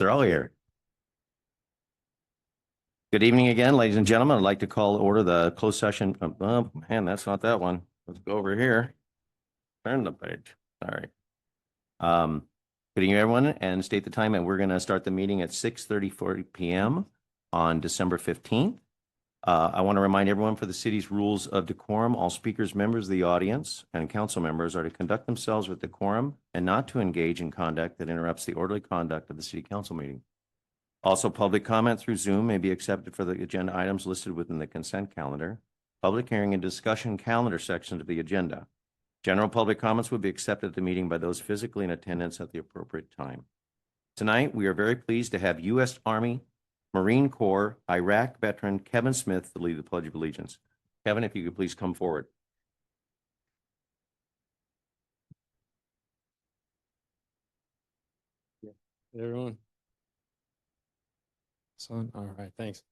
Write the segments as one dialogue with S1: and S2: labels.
S1: They're all here. Good evening again, ladies and gentlemen. I'd like to call to order the closed session. Oh, man, that's not that one. Let's go over here. Turn the page. All right. Good evening, everyone, and state the time. And we're going to start the meeting at 6:30 p.m. on December 15th. I want to remind everyone for the city's rules of decorum, all speakers, members of the audience, and council members are to conduct themselves with decorum and not to engage in conduct that interrupts the orderly conduct of the city council meeting. Also, public comment through Zoom may be accepted for the agenda items listed within the consent calendar, public hearing and discussion calendar sections of the agenda. General public comments will be accepted at the meeting by those physically in attendance at the appropriate time. Tonight, we are very pleased to have U.S. Army, Marine Corps, Iraq veteran Kevin Smith to lead the Pledge of Allegiance. Kevin, if you could please come forward.
S2: Yeah, everyone. Son, all right, thanks.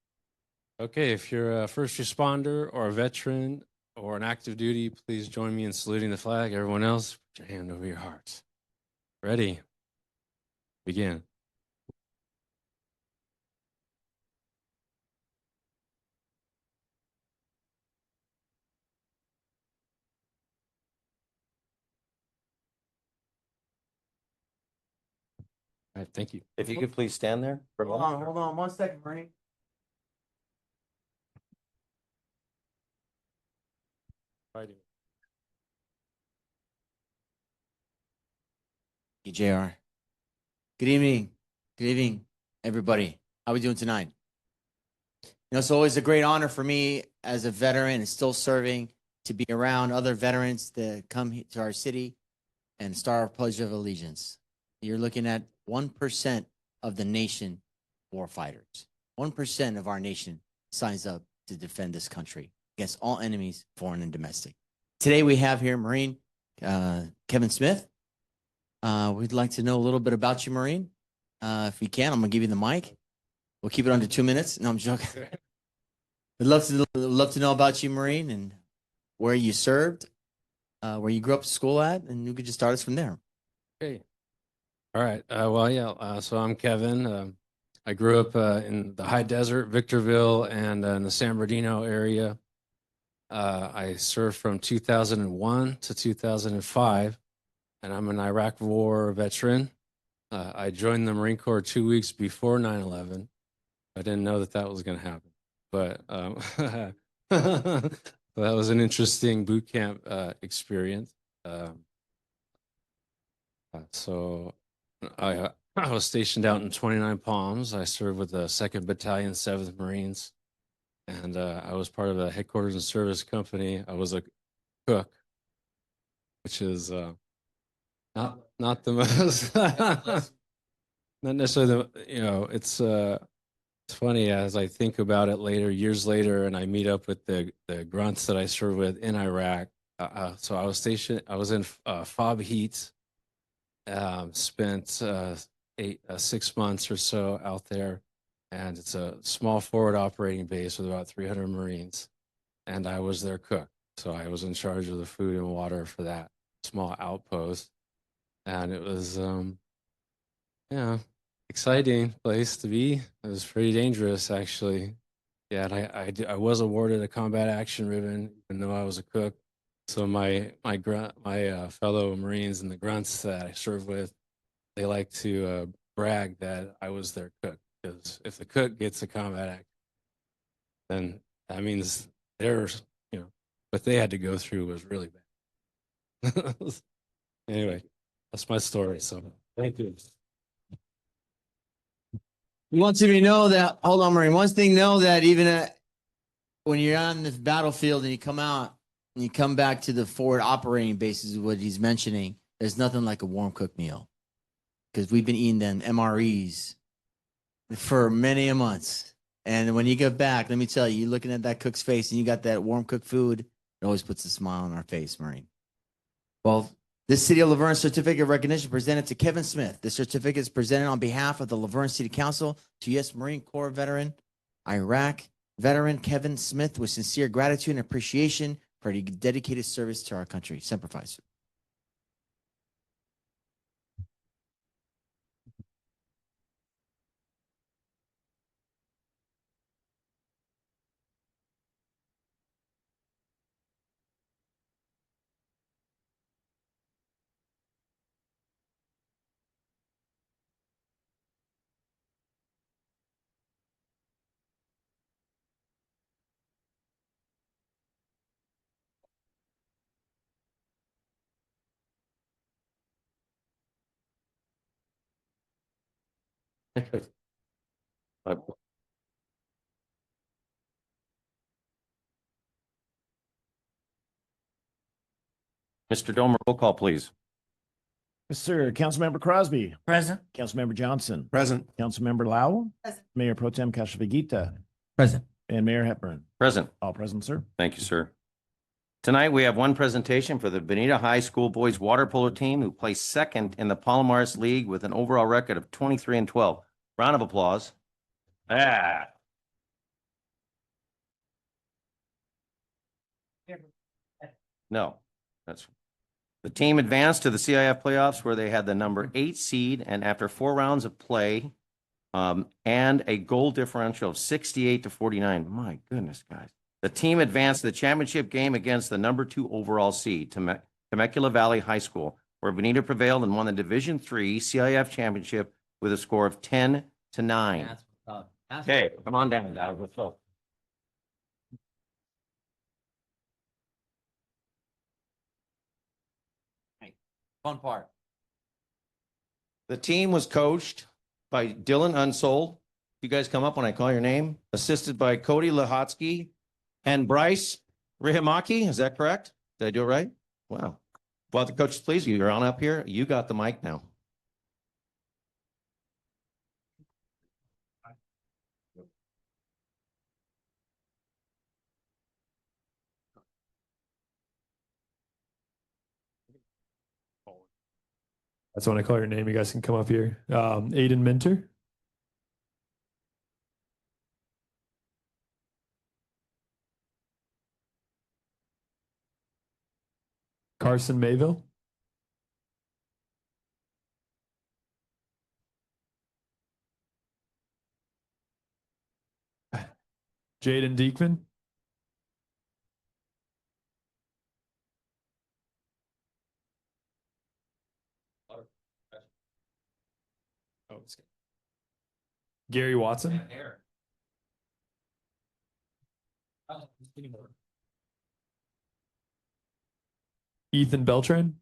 S2: Okay, if you're a first responder or a veteran or an active duty, please join me in saluting the flag. Everyone else, put your hand over your hearts. Ready? Begin. All right, thank you.
S1: If you could please stand there for a moment.
S3: Hold on 1 second, Bernie.
S2: Fighting.
S3: JR. Good evening. Good evening, everybody. How are we doing tonight? It's always a great honor for me as a veteran and still serving to be around other veterans that come to our city and start our Pledge of Allegiance. You're looking at 1% of the nation war fighters. 1% of our nation signs up to defend this country against all enemies, foreign and domestic. Today we have here Marine Kevin Smith. We'd like to know a little bit about you, Marine. If you can, I'm gonna give you the mic. We'll keep it under 2 minutes. No, I'm joking. We'd love to know about you, Marine, and where you served, where you grew up to school at, and you could just start us from there.
S2: Okay. All right. So I'm Kevin. I grew up in the high desert, Victorville, and in the San Bernardino area. I served from 2001 to 2005, and I'm an Iraq War veteran. I joined the Marine Corps 2 weeks before 9/11. I didn't know that was going to happen, but that was an interesting boot camp experience. So I was stationed out in 29 Palms. I served with the 2nd Battalion, 7th Marines, and I was part of a headquarters and service company. I was a cook, which is not the most not necessarily the it's funny as I think about it later, years later, and I meet up with the grunts that I served with in Iraq. So I was in FOB Heat, spent 6 months or so out there, and it's a small forward operating base with about 300 Marines, and I was their cook. So I was in charge of the food and water for that small outpost, and it was exciting place to be. It was pretty dangerous, actually. Yeah, and I was awarded a combat action ribbon, even though I was a cook. So my fellow Marines and the grunts that I served with, they like to brag that I was their cook, because if the cook gets a combat action, then that means what they had to go through was really bad. Anyway, that's my story. So thank you.
S3: We want you to know that, hold on, Marine. One thing, know that even when you're on the battlefield and you come out and you come back to the forward operating bases, what he's mentioning, there's nothing like a warm cooked meal. Because we've been eating them MREs for many months. And when you get back, let me tell you, you're looking at that cook's face and you got that warm cooked food, it always puts a smile on our face, Marine. Well, this City of Laverne Certificate of Recognition presented to Kevin Smith. The certificate is presented on behalf of the Laverne City Council to U.S. Marine Corps veteran, Iraq veteran Kevin Smith, with sincere gratitude and appreciation for the dedicated service to our country. Semper Fi.
S1: Mr. Domer, roll call, please.
S4: Yes, sir. Councilmember Crosby.
S3: Present.
S4: Councilmember Johnson.
S5: Present.
S4: Councilmember Lau.
S6: Present.
S4: Mayor Pro Tem Kashavagita.
S3: Present.
S4: And Mayor Hepburn.
S1: Present.
S4: All present, sir.
S1: Thank you, sir. Tonight, we have one presentation for the Bonita High School boys water polo team who placed second in the Palomares League with an overall record of 23-12. Round of applause. Ah. No, that's the team advanced to the CIF playoffs where they had the number 8 seed, and after 4 rounds of play, and a goal differential of 68-49. My goodness, guys. The team advanced to the championship game against the number 2 overall seed, Temecula Valley High School, where Bonita prevailed and won the Division III CIF championship with a score of 10-9. Okay, come on down, Dad. Let's go.
S3: Fun part.
S1: The team was coached by Dylan Unsold. You guys come up when I call your name. Assisted by Cody Lahotsky and Bryce Rihimaki. Is that correct? Did I do it right? Wow. Well, the coaches, please, you're on up here. You got the mic now.
S5: That's when I call your name. You guys can come up here. Aiden Minter. Carson Mayville. Jaden Diekman. Oh, Gary Watson. Ethan Beltran.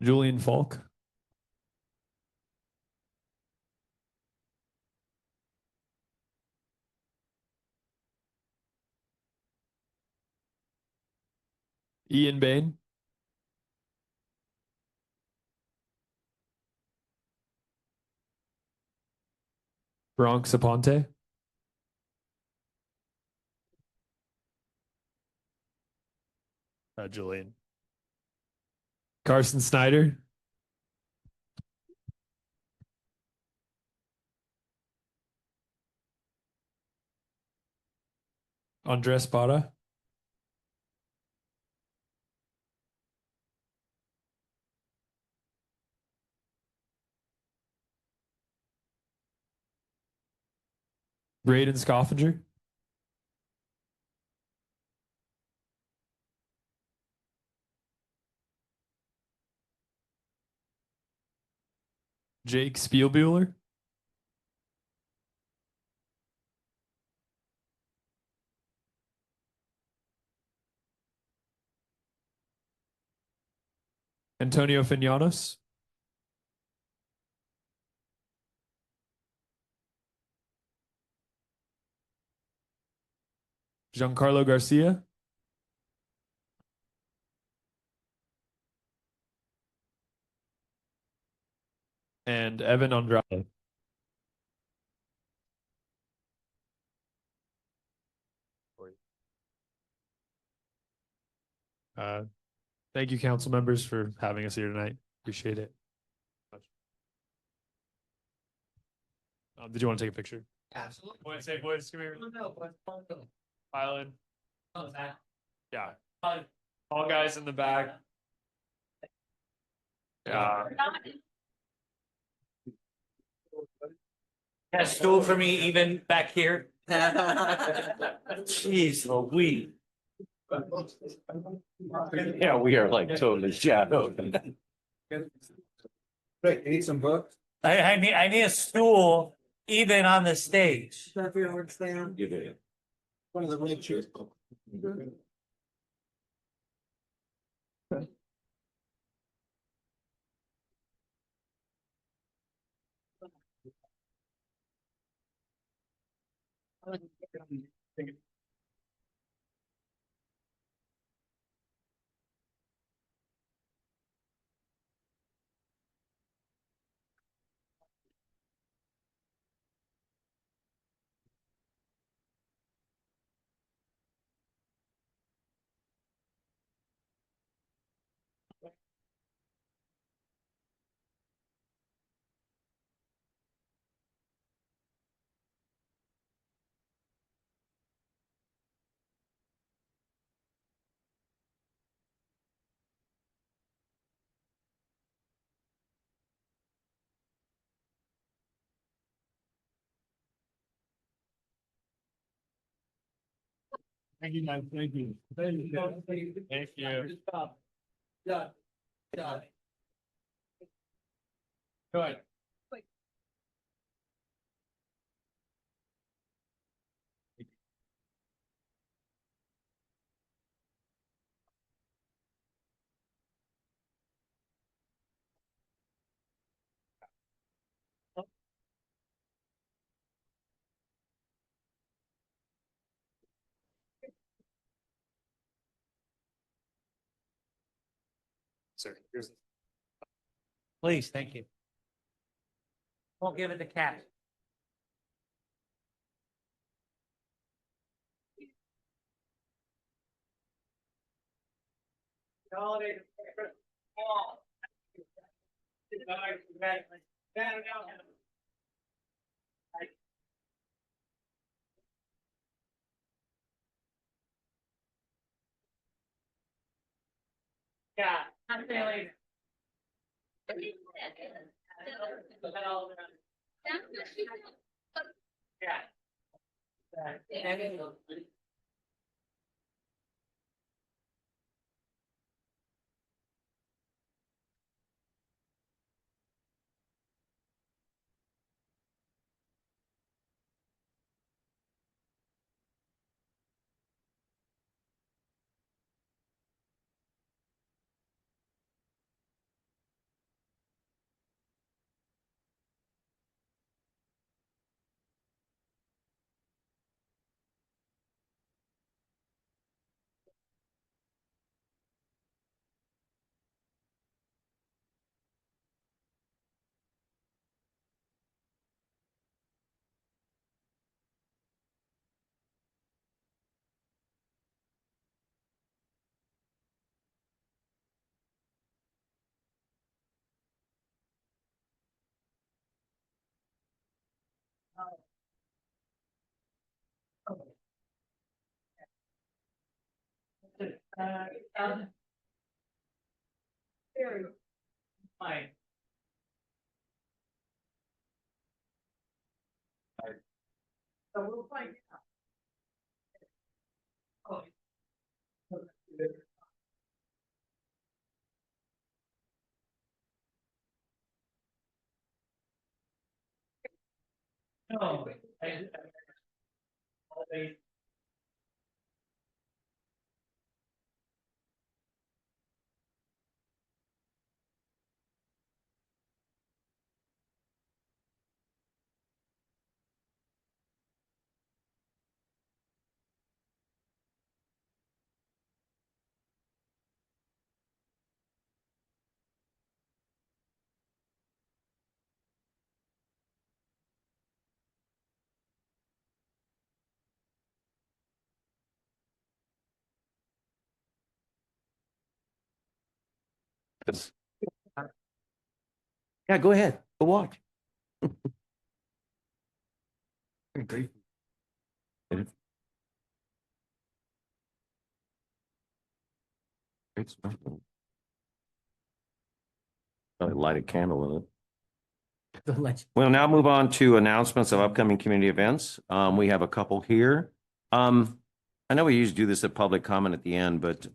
S5: Julian Falk. Ian Bain. Bronx Aponte. Julian. Carson Snyder. Andres Parra. Braden Scoffinger. Jake Spielbuehler. Antonio Finianos. Giancarlo Garcia. And Evan Andrade. Thank you, council members, for having us here tonight. Appreciate it. Did you want to take a picture?
S3: Absolutely.
S5: Boys, hey, boys, come here. Pile in. Yeah. All guys in the back. Yeah.
S7: Got a stool for me even back here? Jeez Louise.
S1: Yeah, we are like totally shadowed.
S5: Hey, need some books?
S7: I need a stool even on the stage.
S5: One of the red chairs. Thank you, guys. Thank you. Thank you. Thank you. Yeah. Yeah. Good. Sir, here's.
S7: Please, thank you. Won't give it to cat. Yeah, I'm feeling. Yeah. Very fine. So we'll find out. Oh. No.
S1: Yeah, go ahead. Go watch. Great. Great stuff. Probably light a candle with it. We'll now move on to announcements of upcoming community events. We have a couple here. I know we usually do this at public comment at the end, but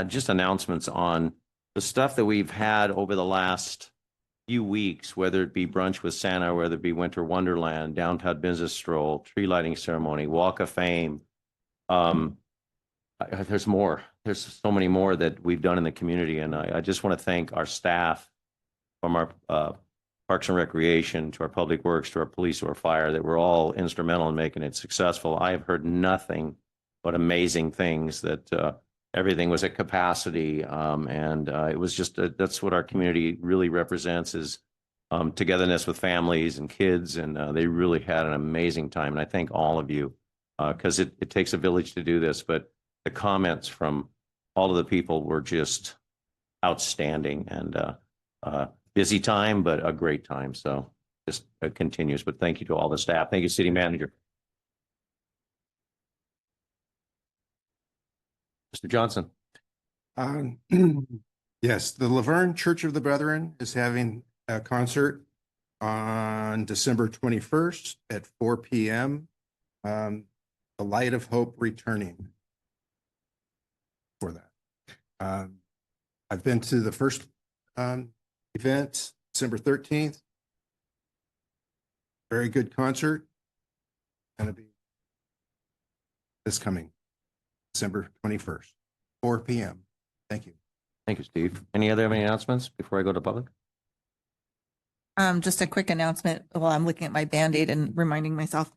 S1: just announcements on the stuff that we've had over the last few weeks, whether it be brunch with Santa, whether it be Winter Wonderland, downtown business stroll, tree lighting ceremony, Walk of Fame. There's more. There's so many more that we've done in the community, and I just want to thank our staff from our Parks and Recreation, to our Public Works, to our police, to our fire, that were all instrumental in making it successful. I have heard nothing but amazing things, that everything was at capacity. And it was just, that's what our community really represents, is togetherness with families and kids. And they really had an amazing time. And I thank all of you, because it takes a village to do this. But the comments from all of the people were just outstanding, and busy time, but a great time. So just continues. But thank you to all the staff. Thank you, City Manager. Mr. Johnson.
S6: Yes, the Laverne Church of the Brethren is having a concert on December 21st at 4 p.m. The Light of Hope Returning for that. I've been to the first event, December 13th. Very good concert. Gonna be this coming December 21st, 4 p.m. Thank you.
S1: Thank you, Steve. Any other announcements before I go to public?
S8: Just a quick announcement while I'm looking at my Band-Aid and reminding myself.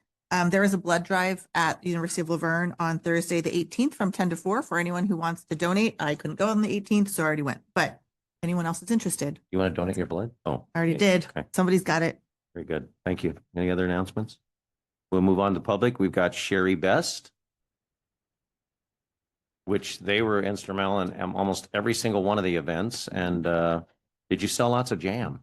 S8: There is a blood drive at the University of Laverne on Thursday, the 18th from 10 to 4 for anyone who wants to donate. I couldn't go on the 18th, so I already went, but anyone else that's interested,
S1: You want to donate your blood? Oh,
S8: I already did.
S1: Okay.
S8: Somebody's got it.
S1: very good. Thank you. Any other announcements? We'll move on to public. We've got Sherry Best, which they were instrumental in almost every single one of the events. And did you sell lots of jam?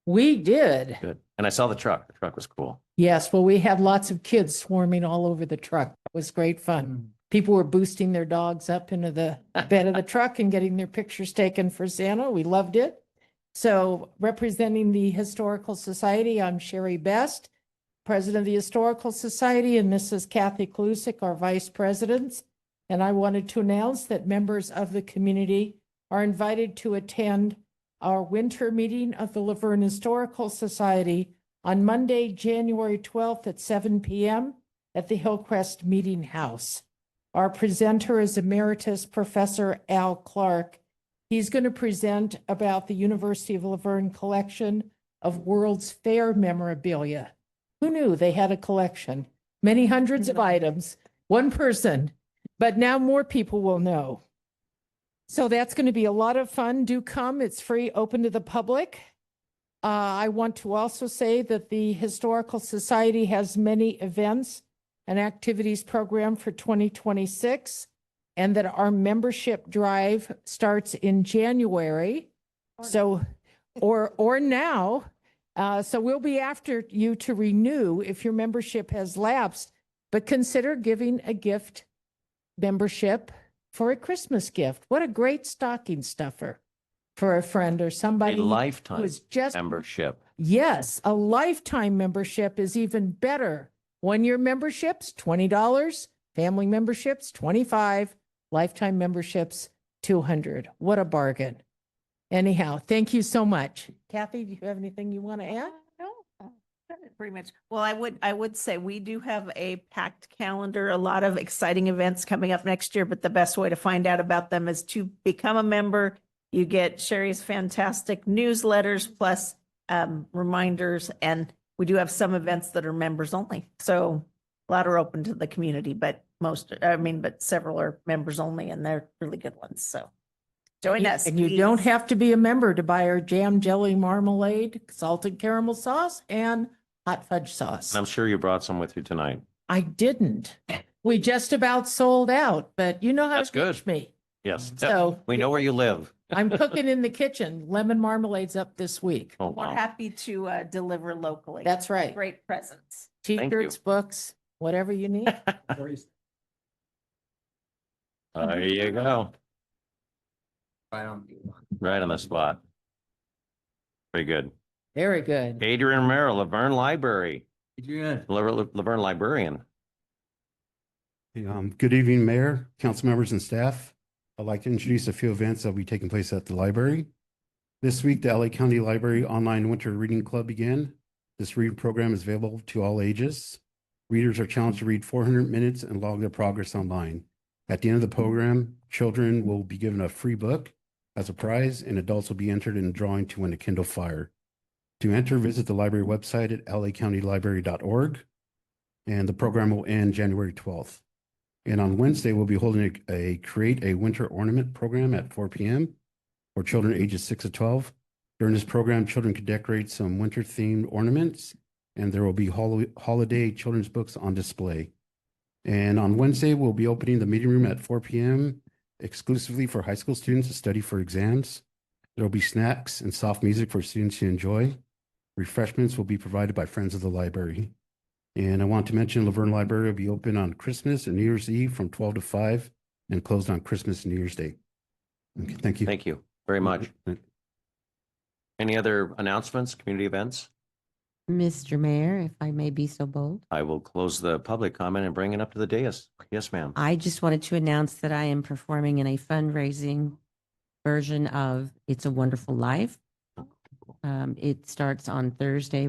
S9: We did.
S1: Good. And I saw the truck. The truck was cool.
S9: Yes, well, we had lots of kids swarming all over the truck. It was great fun. People were boosting their dogs up into the bed of the truck and getting their pictures taken for Santa. We loved it. So representing the Historical Society, I'm Sherry Best, President of the Historical Society, and Mrs. Kathy Klusik, our Vice Presidents. And I wanted to announce that members of the community are invited to attend our winter meeting of the Laverne Historical Society on Monday, January 12th at 7 p.m. at the Hillcrest Meeting House. Our presenter is Emeritus Professor Al Clark. He's going to present about the University of Laverne collection of World's Fair memorabilia. Who knew they had a collection? Many hundreds of items, one person, but now more people will know. So that's going to be a lot of fun. Do come. It's free, open to the public. I want to also say that the Historical Society has many events and activities programmed for 2026, and that our membership drive starts in January. So, or now. So we'll be after you to renew if your membership has lapsed, but consider giving a gift membership for a Christmas gift. What a great stocking stuffer for a friend or
S1: A
S9: somebody
S1: lifetime
S9: who's just
S1: membership.
S9: Yes, a lifetime membership is even better. 1-year memberships, $20. Family memberships, $25. Lifetime memberships, $200. What a bargain. Anyhow, thank you so much. Kathy, do you have anything you want to add?
S10: No, pretty much. Well, I would say we do have a packed calendar, a lot of exciting events coming up next year, but the best way to find out about them is to become a member. You get Sherry's fantastic newsletters plus reminders, and we do have some events that are members only. So a lot are open to the community, but several are members only, and they're really good ones. So join us.
S9: And you don't have to be a member to buy our jam, jelly, marmalade, salted caramel sauce, and hot fudge sauce.
S1: And I'm sure you brought some with you tonight.
S9: I didn't. We just about sold out, but you know how
S1: That's
S9: to reach me.
S1: Yes.
S9: So
S1: We know where you live.
S9: I'm cooking in the kitchen. Lemon marmalade's up this week.
S1: Oh,
S10: We're
S1: wow.
S10: happy to deliver locally.
S9: That's right.
S10: Great presents.
S1: Thank
S9: T-shirts, books, whatever you need.
S1: There you go. Right on the spot. Very good.
S9: Very good.
S1: Adrian Merrill, Laverne Library,
S7: Adrian.
S1: Laverne Librarian.
S6: Good evening, Mayor, council members, and staff. I'd like to introduce a few events that will be taking place at the library. This week, the LA County Library Online Winter Reading Club began. This reading program is available to all ages. Readers are challenged to read 400 minutes and log their progress online. At the end of the program, children will be given a free book as a prize, and adults will be entered in a drawing to win a Kindle Fire. To enter, visit the library website at lacountylibrary.org. And the program will end January 12th. And on Wednesday, we'll be holding a Create a Winter Ornament program at 4 p.m. for children ages 6 to 12. During this program, children can decorate some winter-themed ornaments, and there will be holiday children's books on display. And on Wednesday, we'll be opening the meeting room at 4 p.m. exclusively for high school students to study for exams. There will be snacks and soft music for students to enjoy. Refreshments will be provided by friends of the library. And I want to mention Laverne Library will be open on Christmas and New Year's Eve from 12 to 5 and closed on Christmas and New Year's Day. Okay, thank you.
S1: Thank you very much. Any other announcements, community events?
S11: Mr. Mayor, if I may be so bold,
S1: I will close the public comment and bring it up to the dais. Yes, ma'am.
S11: I just wanted to announce that I am performing in a fundraising version of It's a Wonderful Life. It starts on Thursday,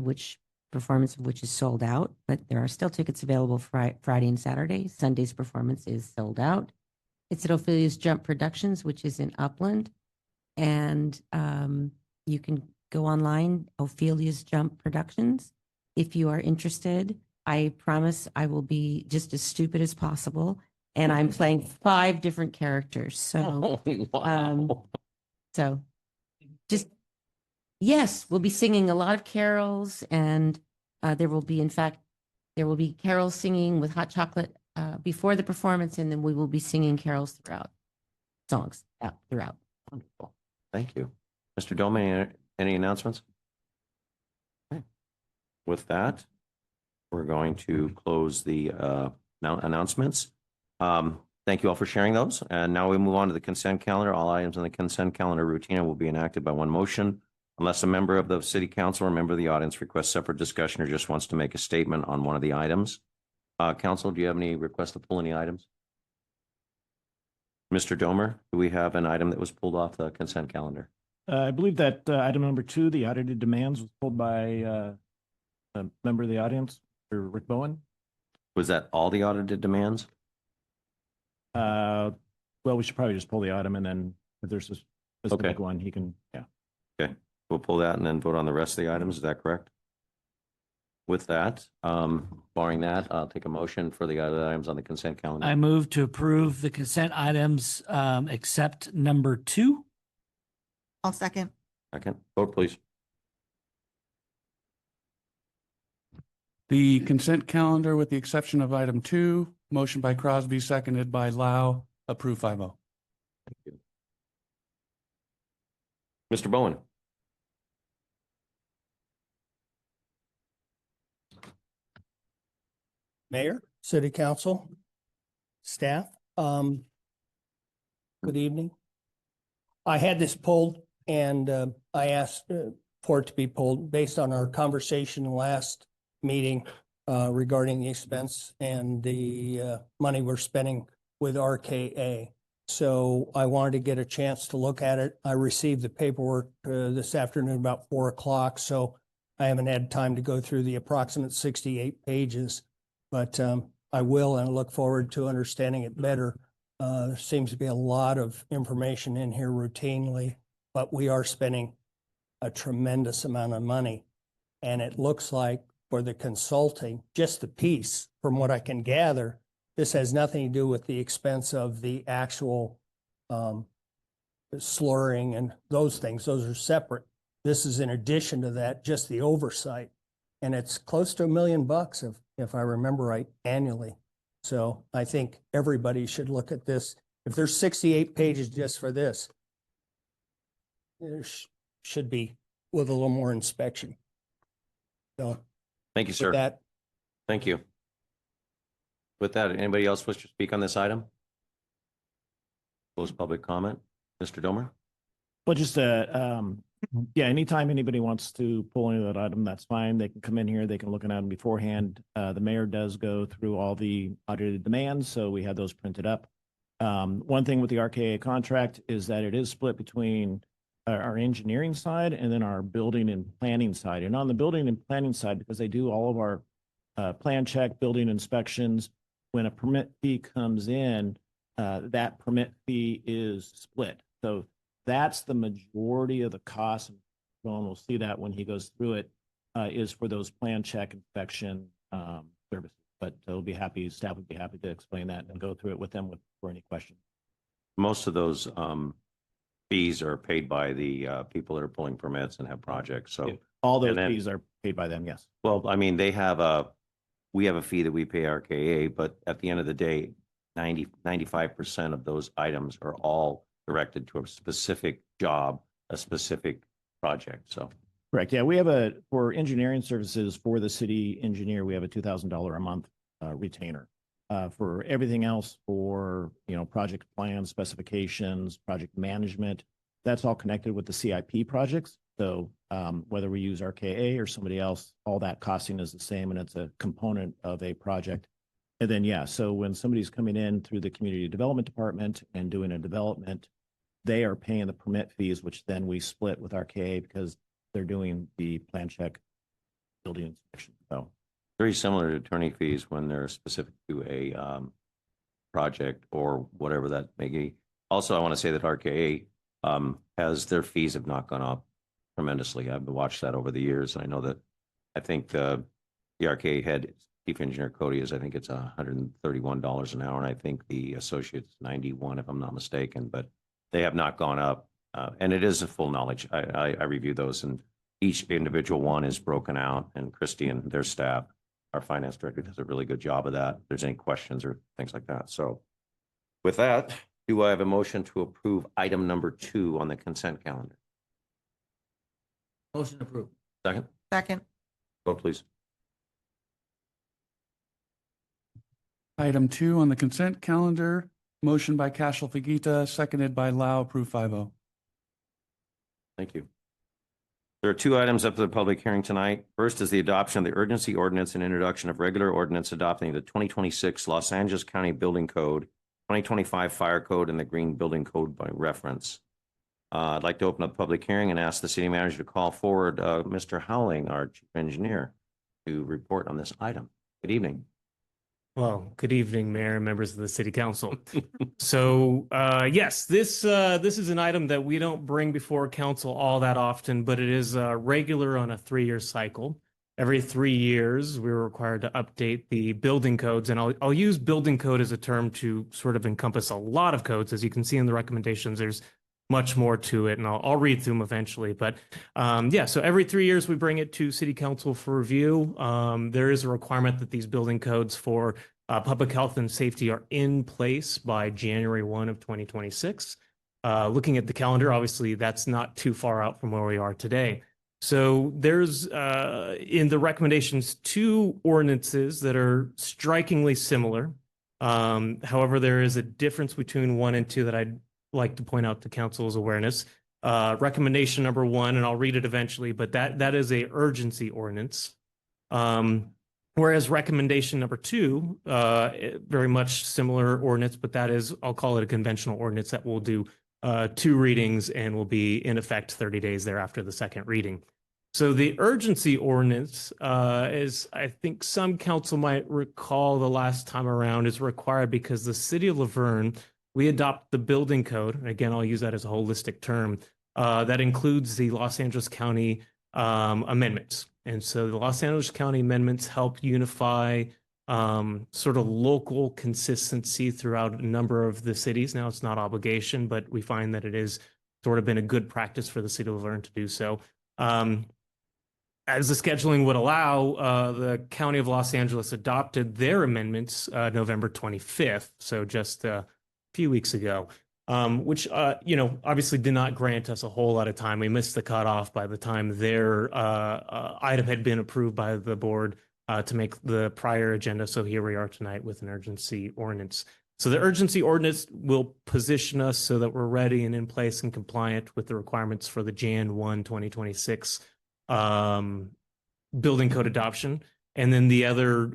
S11: performance of which is sold out, but there are still tickets available Friday and Saturday. Sunday's performance is sold out. It's at Ophelia's Jump Productions, which is in Upland. And you can go online, Ophelia's Jump Productions. If you are interested, I promise I will be just as stupid as possible. And I'm playing 5 different characters. So, just, yes, we'll be singing a lot of carols, and there will be carols singing with hot chocolate before the performance, and then we will be singing carols throughout.
S1: Wonderful. Thank you. Mr. Dome, any announcements? Okay. With that, we're going to close the announcements. Thank you all for sharing those. And now we move on to the consent calendar. All items on the consent calendar routine will be enacted by one motion unless a member of the city council or a member of the audience requests separate discussion or just wants to make a statement on one of the items. Council, do you have any requests to pull any items? Mr. Domer, do we have an item that was pulled off the consent calendar?
S4: I believe that item number 2, the audited demands, was pulled by a member of the audience, or Rick Bowen.
S1: Was that all the audited demands?
S4: Well, we should probably just pull the item, and then if there's a specific one, he can, yeah.
S1: Okay, we'll pull that and then vote on the rest of the items. Is that correct? With that, barring that, I'll take a motion for the other items on the consent calendar.
S7: I move to approve the consent items, except number 2.
S8: I'll second.
S1: Second, vote please.
S12: The consent calendar, with the exception of item 2, motion by Crosby, seconded by Lau, approve 5-0.
S1: Thank you. Mr. Bowen.
S13: Mayor, City Council, staff, good evening. I had this pulled and I asked for it to be pulled based on our conversation last meeting regarding the expense and the money we're spending with RKA. So I wanted to get a chance to look at it. I received the paperwork this afternoon about 4 o'clock, so I haven't had time to go through the approximate 68 pages. But I will, and I look forward to understanding it better. There seems to be a lot of information in here routinely, but we are spending a tremendous amount of money. And it looks like for the consulting, just the piece, from what I can gather, this has nothing to do with the expense of the actual slurring and those things. Those are separate. This is in addition to that, just the oversight. And it's close to $1 million, if I remember right, annually. So I think everybody should look at this. If there's 68 pages just for this, there should be with a little more inspection. So
S1: Thank you, sir.
S13: with that,
S1: Thank you. With that, anybody else wish to speak on this item? Close public comment. Mr. Domer?
S4: Well, just, yeah, anytime anybody wants to pull any of that item, that's fine. They can come in here, they can look at them beforehand. The mayor does go through all the audited demands, so we have those printed up. One thing with the RKA contract is that it is split between our engineering side and then our building and planning side. And on the building and planning side, because they do all of our plan check, building inspections, when a permit fee comes in, that permit fee is split. So that's the majority of the cost Roland will see that when he goes through it, is for those plan check inspection services. But staff would be happy to explain that and go through it with them for any questions.
S1: Most of those fees are paid by the people that are pulling permits and have projects. So
S4: All those
S1: and then-
S4: fees are paid by them, yes.
S1: well, I mean, we have a fee that we pay RKA, but at the end of the day, 95% of those items are all directed to a specific job, a specific project. So
S4: Correct. Yeah, for engineering services for the city engineer, we have a $2,000 a month retainer. For everything else, for, project plans, specifications, project management, that's all connected with the CIP projects. So whether we use RKA or somebody else, all that costing is the same and it's a component of a project. And then, yeah, so when somebody's coming in through the community development department and doing a development, they are paying the permit fees, which then we split with RKA because they're doing the plan check building inspection. So
S1: very similar to attorney fees when they're specific to a project or whatever that may be. Also, I want to say that RKA has their fees have not gone up tremendously. I've watched that over the years. I know that I think the RKA head chief engineer Cody is, I think it's $131 an hour, and I think the associate's 91 if I'm not mistaken, but they have not gone up. And it is a full knowledge. I review those, and each individual one is broken out, and Christy and their staff, our finance director, does a really good job of that. If there's any questions or things like that. So with that, do I have a motion to approve item number 2 on the consent calendar?
S3: Motion approved.
S1: Second,
S8: Second.
S1: vote please.
S12: Item 2 on the consent calendar, motion by Cashel Fagita, seconded by Lau, approved 5-0.
S1: Thank you. There are 2 items up for the public hearing tonight. First is the adoption of the urgency ordinance and introduction of regular ordinance adopting the 2026 Los Angeles County Building Code, 2025 Fire Code, and the Green Building Code by reference. I'd like to open up the public hearing and ask the city manager to call forward Mr. Howling, our chief engineer, to report on this item. Good evening.
S14: Well, good evening, Mayor and members of the City Council. So, yes, this is an item that we don't bring before council all that often, but it is regular on a 3-year cycle. Every 3 years, we're required to update the building codes, and I'll use building code as a term to sort of encompass a lot of codes. As you can see in the recommendations, there's much more to it, and I'll read through them eventually. But yeah, so every 3 years we bring it to City Council for review. There is a requirement that these building codes for public health and safety are in place by January 1 of 2026. Looking at the calendar, obviously that's not too far out from where we are today. So there's in the recommendations 2 ordinances that are strikingly similar. However, there is a difference between 1 and 2 that I'd like to point out to council's awareness. Recommendation number 1, and I'll read it eventually, but that is a urgency ordinance. Whereas recommendation number 2, very much similar ordinance, but that is, I'll call it a conventional ordinance that will do 2 readings and will be in effect 30 days thereafter the second reading. So the urgency ordinance is, I think some council might recall the last time around, is required because the city of Laverne, we adopt the building code. And again, I'll use that as a holistic term that includes the Los Angeles County amendments. And so the Los Angeles County amendments help unify sort of local consistency throughout a number of the cities. Now, it's not obligation, but we find that it is sort of been a good practice for the city of Laverne to do so. As the scheduling would allow, the County of Los Angeles adopted their amendments November 25th, so just a few weeks ago, which, obviously did not grant us a whole lot of time. We missed the cutoff by the time their item had been approved by the board to make the prior agenda. So here we are tonight with an urgency ordinance. So the urgency ordinance will position us so that we're ready and in place and compliant with the requirements for the Jan 1, 2026 building code adoption. And then the other,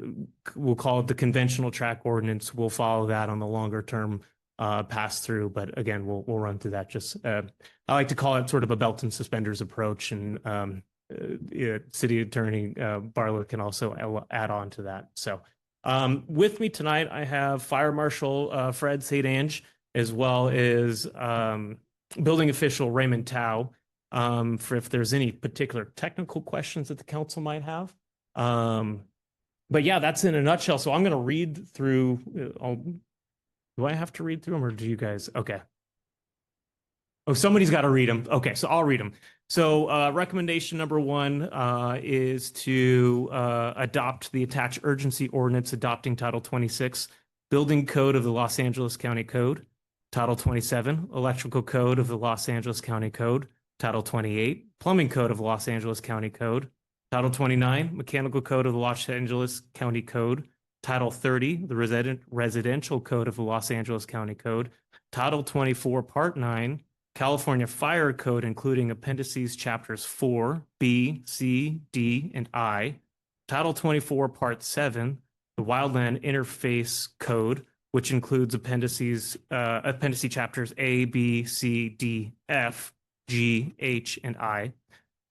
S14: we'll call it the conventional track ordinance, will follow that on the longer term pass through. But again, we'll run through that. Just I like to call it sort of a belt and suspenders approach, and City Attorney Barlow can also add on to that. So with me tonight, I have Fire Marshal Fred St. Ange, as well as building official Raymond Tao. for if there's any particular technical questions that the council might have. But yeah, that's in a nutshell. So I'm going to read through. Do I have to read through them or do you guys? Okay. Oh, somebody's got to read them. Okay, so I'll read them. So recommendation number one is to adopt the attached urgency ordinance adopting Title 26, Building Code of the Los Angeles County Code, Title 27, Electrical Code of the Los Angeles County Code, Title 28, Plumbing Code of the Los Angeles County Code, Title 29, Mechanical Code of the Los Angeles County Code, Title 30, the Residential Code of the Los Angeles County Code, Title 24, Part 9, California Fire Code, including appendices chapters 4, B, C, D, and I, Title 24, Part 7, the Wildland Interface Code, which includes appendice chapters A, B, C, D, F, G, H, and I,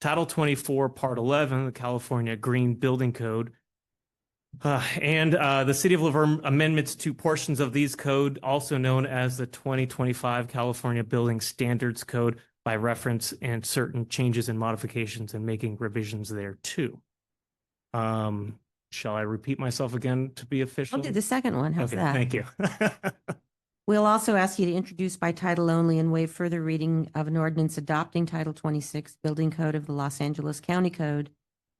S14: Title 24, Part 11, the California Green Building Code, and the City of Laverne amendments to portions of these code, also known as the 2025 California Building Standards Code, by reference and certain changes and modifications and making revisions there too. Shall I repeat myself again to be official?
S11: I'll do the second one. How's
S14: Okay,
S11: that?
S14: thank you.
S11: We'll also ask you to introduce by title only and waive further reading of an ordinance adopting Title 26, Building Code of the Los Angeles County Code,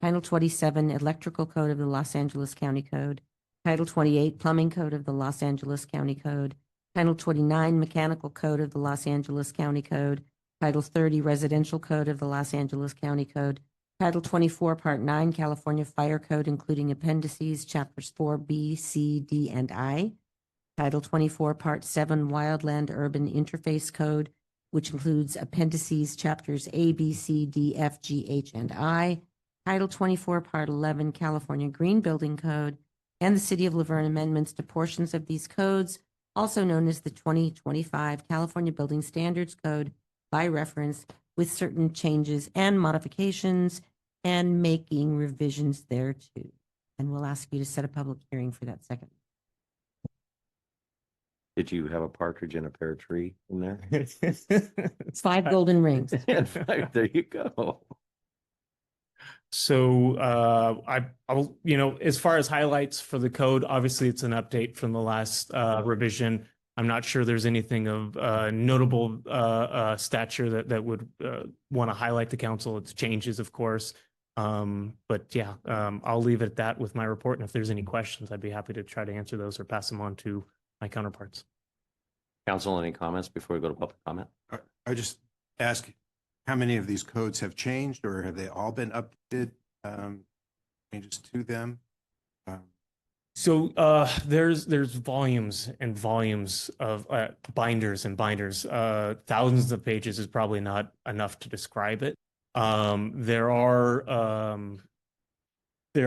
S11: Title 27, Electrical Code of the Los Angeles County Code, Title 28, Plumbing Code of the Los Angeles County Code, Title 29, Mechanical Code of the Los Angeles County Code, Title 30, Residential Code of the Los Angeles County Code, Title 24, Part 9, California Fire Code, including appendices, chapters 4, B, C, D, and I, Title 24, Part 7, Wildland Urban Interface Code, which includes appendices, chapters A, B, C, D, F, G, H, and I, Title 24, Part 11, California Green Building Code, and the City of Laverne amendments to portions of these codes, also known as the 2025 California Building Standards Code, by reference, with certain changes and modifications, and making revisions thereto. And we'll ask you to set a public hearing for that second.
S1: Did you have a partridge in a pear tree in there?
S11: It's 5 golden rings.
S1: There you go.
S14: So I'll, as far as highlights for the code, obviously it's an update from the last revision. I'm not sure there's anything of notable stature that would want to highlight the council. It's changes, of course. But yeah, I'll leave it at that with my report. And if there's any questions, I'd be happy to try to answer those or pass them on to my counterparts.
S1: Council, any comments before we go to public comment?
S15: I just ask, how many of these codes have changed, or have they all been updated? Changes to them?
S14: So there's volumes and volumes of binders and binders. Thousands of pages is probably not enough to describe it. There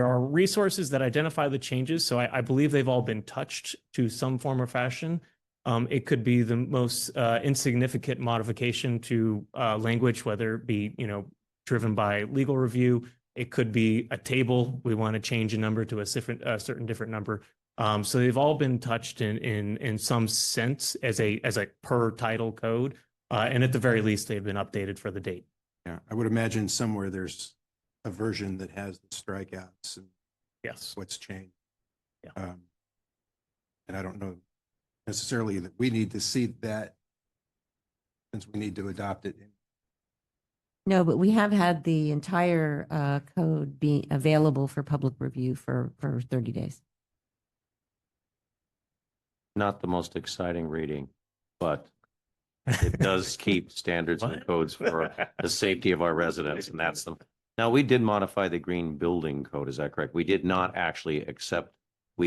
S14: are resources that identify the changes. So I believe they've all been touched to some form or fashion. It could be the most insignificant modification to language, whether it be, driven by legal review. It could be a table. We want to change a number to a certain different number. So they've all been touched in some sense as a per title code. And at the very least, they've been updated for the date.
S15: Yeah, I would imagine somewhere there's a version that has the strikeouts and
S14: yes,
S15: what's changed.
S14: Yeah.
S15: And I don't know necessarily that we need to see that, since we need to adopt it.
S11: No, but we have had the entire code be available for public review for 30 days.
S1: Not the most exciting reading, but it does keep standards and codes for the safety of our residents, and that's them. Now, we did modify the green building code, is that correct? We did not actually accept, we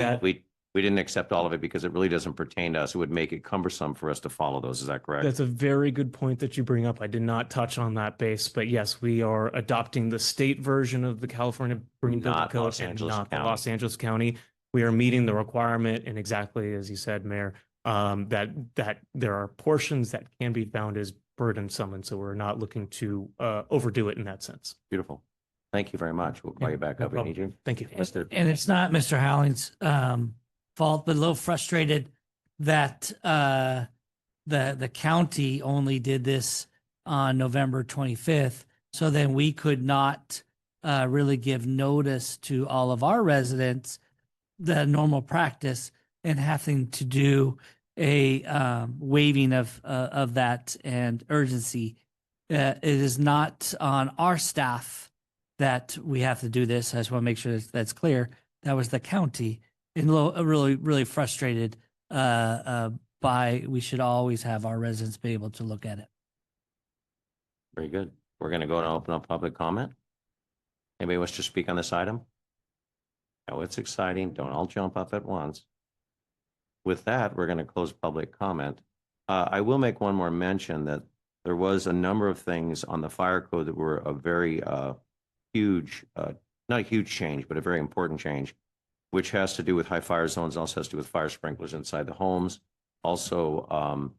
S1: didn't accept all of it because it really doesn't pertain to us. It would make it cumbersome for us to follow those, is that correct?
S14: That's a very good point that you bring up. I did not touch on that base, but yes, we are adopting the state version of the California Green Building Code
S1: Los
S14: and
S1: Angeles
S14: not the
S1: County.
S14: Los Angeles County. We are meeting the requirement, and exactly as you said, Mayor, that there are portions that can be found as burdensome, and so we're not looking to overdo it in that sense.
S1: Beautiful. Thank you very much. We'll call you back
S14: no
S1: up if we
S14: problem.
S1: need you.
S14: Thank you.
S7: And it's not Mr. Howling's fault, but a little frustrated that the county only did this on November 25th. So then we could not really give notice to all of our residents, the normal practice, and having to do a waiving of that and urgency. It is not on our staff that we have to do this. I just want to make sure that's clear. That was the county, and really, really frustrated by, we should always have our residents be able to look at it.
S1: Very good. We're going to go and open up public comment. Anybody wish to speak on this item? Oh, it's exciting. Don't all jump up at once. With that, we're going to close public comment. I will make one more mention that there was a number of things on the fire code that were a very huge, not a huge change, but a very important change, which has to do with high fire zones, also has to do with fire sprinklers inside the homes, also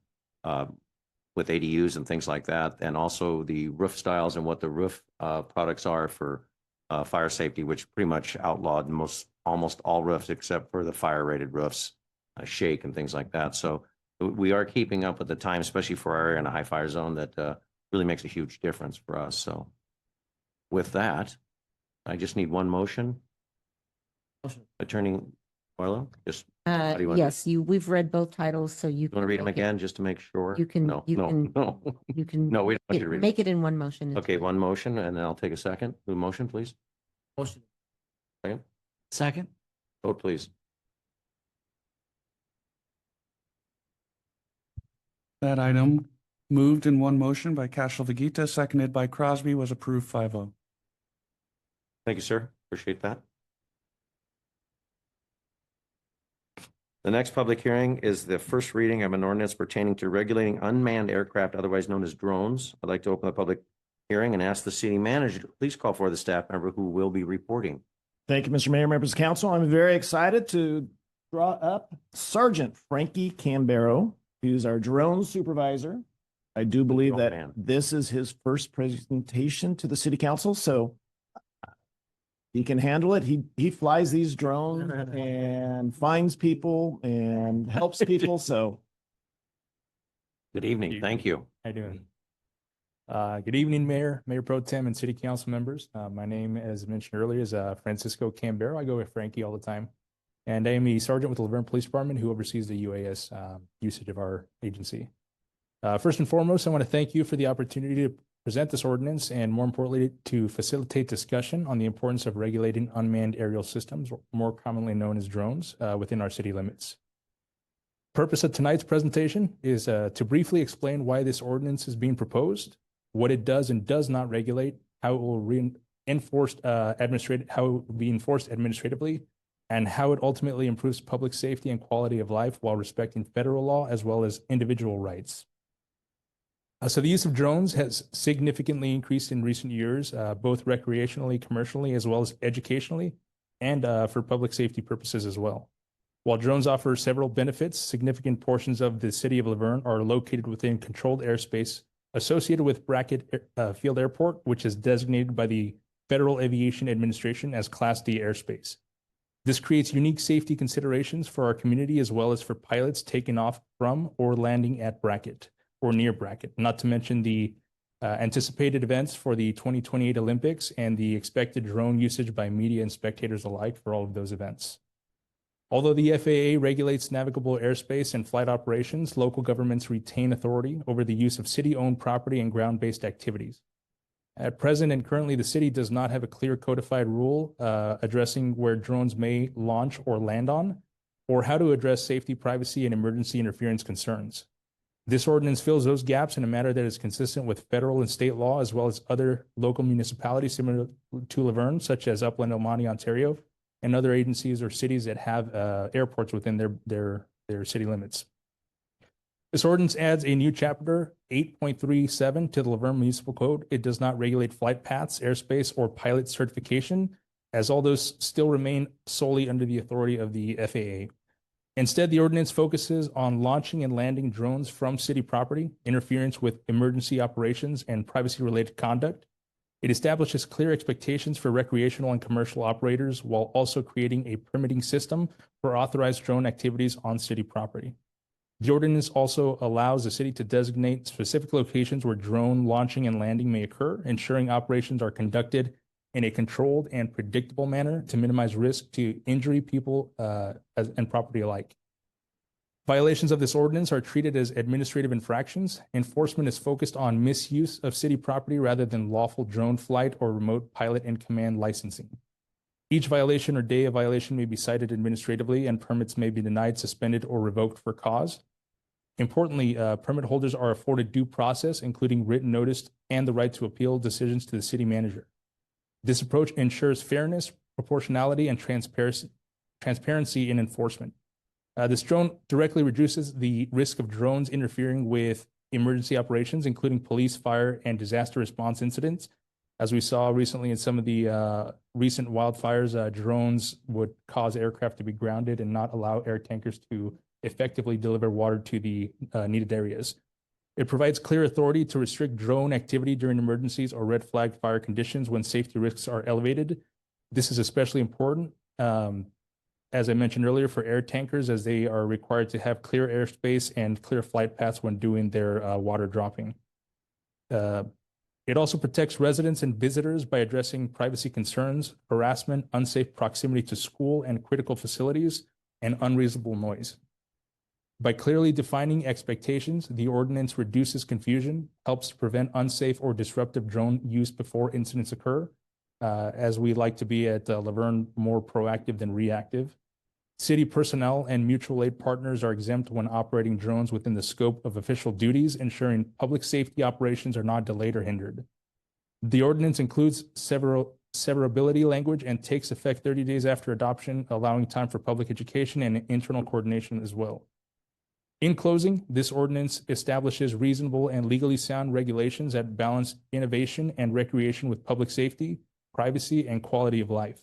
S1: with ADUs and things like that, and also the roof styles and what the roof products are for fire safety, which pretty much outlawed almost all roofs except for the fire rated roofs, shake and things like that. So we are keeping up with the time, especially for our area in a high fire zone, that really makes a huge difference for us. So with that, I just need one motion. Attorney Barlow, just how do you want to-
S11: Yes, we've read both titles, so you
S1: you want to read them
S11: make it-
S1: again just to make sure?
S11: You can,
S1: No,
S11: you
S1: no,
S11: can,
S1: no.
S11: you can.
S1: No, we don't want you to read.
S11: Make it in one motion. It's
S1: Okay,
S11: fine.
S1: one motion, and then I'll take a second. The motion, please.
S7: Motion.
S1: Second.
S7: Second.
S1: Vote, please.
S12: That item moved in one motion by Cashel Vegeta, seconded by Crosby, was approved 5-0.
S1: Thank you, sir. Appreciate that. The next public hearing is the first reading of an ordinance pertaining to regulating unmanned aircraft, otherwise known as drones. I'd like to open the public hearing and ask the city manager to please call for the staff member who will be reporting.
S4: Thank you, Mr. Mayor, members of council. I'm very excited to draw up Sergeant Frankie Cambero, who's our drone supervisor. I do believe that
S1: man.
S4: this is his first presentation to the city council, so he can handle it. He flies these drones and finds people and helps people. So
S1: Good evening. Thank you.
S5: How you doing? Good evening, Mayor Pro Tem, and City Council members. My name, as mentioned earlier, is Francisco Cambero. I go with Frankie all the time. And I am the sergeant with the Laverne Police Department who oversees the UAS usage of our agency. First and foremost, I want to thank you for the opportunity to present this ordinance and, more importantly, to facilitate discussion on the importance of regulating unmanned aerial systems, more commonly known as drones, within our city limits. Purpose of tonight's presentation is to briefly explain why this ordinance is being proposed, what it does and does not regulate, how it will be enforced administratively, and how it ultimately improves public safety and quality of life while respecting federal law as well as individual rights. So the use of drones has significantly increased in recent years, both recreationally, commercially, as well as educationally, and for public safety purposes as well. While drones offer several benefits, significant portions of the city of Laverne are located within controlled airspace associated with Brackett Field Airport, which is designated by the Federal Aviation Administration as Class D airspace. This creates unique safety considerations for our community as well as for pilots taking off from or landing at Brackett or near Brackett, not to mention the anticipated events for the 2028 Olympics and the expected drone usage by media and spectators alike for all of those events. Although the FAA regulates navigable airspace and flight operations, local governments retain authority over the use of city-owned property and ground-based activities. At present and currently, the city does not have a clear codified rule addressing where drones may launch or land on, or how to address safety, privacy, and emergency interference concerns. This ordinance fills those gaps in a manner that is consistent with federal and state law, as well as other local municipalities similar to Laverne, such as Upland, Elmonte, Ontario, and other agencies or cities that have airports within their city limits. This ordinance adds a new chapter 8.37 to the Laverne Municipal Code. It does not regulate flight paths, airspace, or pilot certification, as all those still remain solely under the authority of the FAA. Instead, the ordinance focuses on launching and landing drones from city property, interference with emergency operations, and privacy-related conduct. It establishes clear expectations for recreational and commercial operators while also creating a permitting system for authorized drone activities on city property. The ordinance also allows the city to designate specific locations where drone launching and landing may occur, ensuring operations are conducted in a controlled and predictable manner to minimize risk to injury, people, and property alike. Violations of this ordinance are treated as administrative infractions. Enforcement is focused on misuse of city property rather than lawful drone flight or remote pilot and command licensing. Each violation or day of violation may be cited administratively, and permits may be denied, suspended, or revoked for cause. Importantly, permit holders are afforded due process, including written notice and the right to appeal decisions to the city manager. This approach ensures fairness, proportionality, and transparency in enforcement. This drone directly reduces the risk of drones interfering with emergency operations, including police, fire, and disaster response incidents. As we saw recently in some of the recent wildfires, drones would cause aircraft to be grounded and not allow air tankers to effectively deliver water to the needed areas. It provides clear authority to restrict drone activity during emergencies or red flag fire conditions when safety risks are elevated. This is especially important, as I mentioned earlier, for air tankers, as they are required to have clear airspace and clear flight paths when doing their water dropping. It also protects residents and visitors by addressing privacy concerns, harassment, unsafe proximity to school and critical facilities, and unreasonable noise. By clearly defining expectations, the ordinance reduces confusion, helps prevent unsafe or disruptive drone use before incidents occur, as we like to be at Laverne, more proactive than reactive. City personnel and mutual aid partners are exempt when operating drones within the scope of official duties, ensuring public safety operations are not delayed or hindered. The ordinance includes severability language and takes effect 30 days after adoption, allowing time for public education and internal coordination as well. In closing, this ordinance establishes reasonable and legally sound regulations that balance innovation and recreation with public safety, privacy, and quality of life.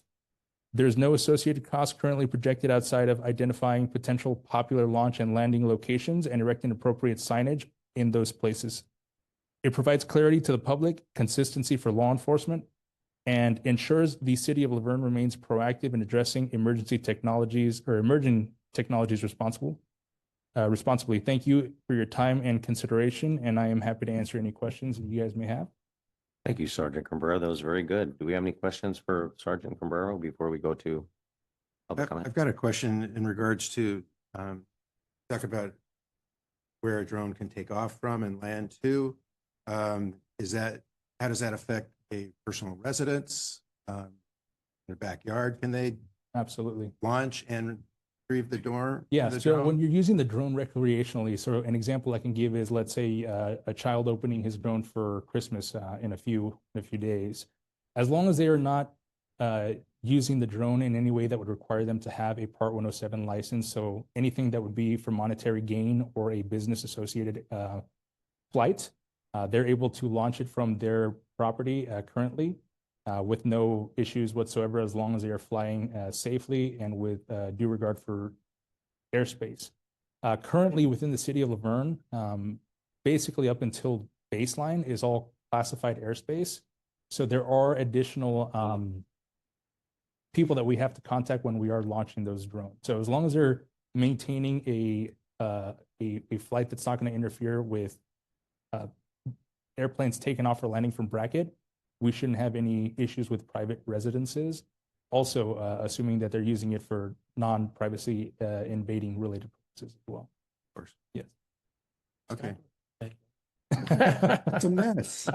S5: There is no associated cost currently projected outside of identifying potential popular launch and landing locations and erecting appropriate signage in those places. It provides clarity to the public, consistency for law enforcement, and ensures the city of Laverne remains proactive in addressing emerging technologies responsibly. Thank you for your time and consideration, and I am happy to answer any questions that you guys may have.
S1: Thank you, Sergeant Cambrero. That was very good. Do we have any questions for Sergeant Cambrero before we go to public comment?
S15: I've got a question in regards to talk about where a drone can take off from and land to. How does that affect a personal residence? Their backyard, can they
S5: Absolutely
S15: launch and retrieve the door?
S5: Yeah,
S15: the
S5: so
S15: drone?
S5: when you're using the drone recreationally, so an example I can give is, let's say a child opening his drone for Christmas in a few days. As long as they are not using the drone in any way that would require them to have a Part 107 license, so anything that would be for monetary gain or a business associated flight, they're able to launch it from their property currently with no issues whatsoever, as long as they are flying safely and with due regard for airspace. Currently within the city of Laverne, basically up until baseline is all classified airspace. So there are additional people that we have to contact when we are launching those drones. So as long as they're maintaining a flight that's not going to interfere with airplanes taking off or landing from bracket, we shouldn't have any issues with private residences. Also, assuming that they're using it for non-privacy invading related purposes as well.
S15: Of course.
S5: Yes.
S15: Okay.
S6: It's a mess.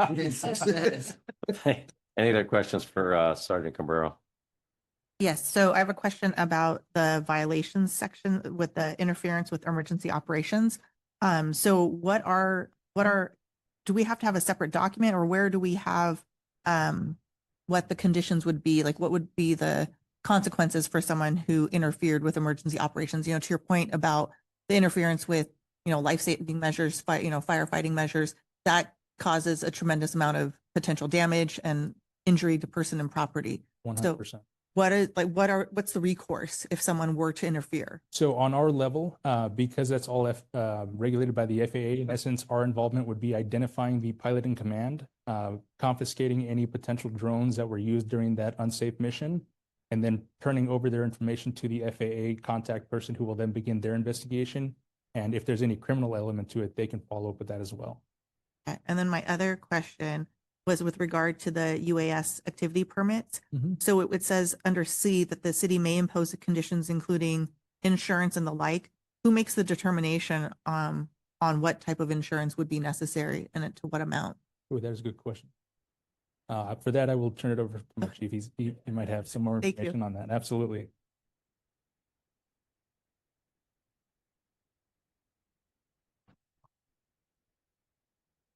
S1: Any other questions for Sergeant Cambrero?
S8: Yes, so I have a question about the violations section with the interference with emergency operations. So what do we have to have a separate document, or where do we have what the conditions would be? Like, what would be the consequences for someone who interfered with emergency operations? You know, to your point about the interference with, life-saving measures, firefighting measures, that causes a tremendous amount of potential damage and injury to person and property.
S5: 100%.
S8: So what's the recourse if someone were to interfere?
S5: So on our level, because that's all regulated by the FAA, in essence, our involvement would be identifying the pilot in command, confiscating any potential drones that were used during that unsafe mission, and then turning over their information to the FAA contact person, who will then begin their investigation And if there's any criminal element to it, they can follow up with that as well.
S8: Okay. And then my other question was with regard to the UAS activity permits. So it says under C that the city may impose the conditions including insurance and the like. Who makes the determination on what type of insurance would be necessary and to what amount?
S5: Oh, that is a good question. For that, I will turn it over to my chief. He might have some more
S8: Thank you.
S5: information on that. Absolutely.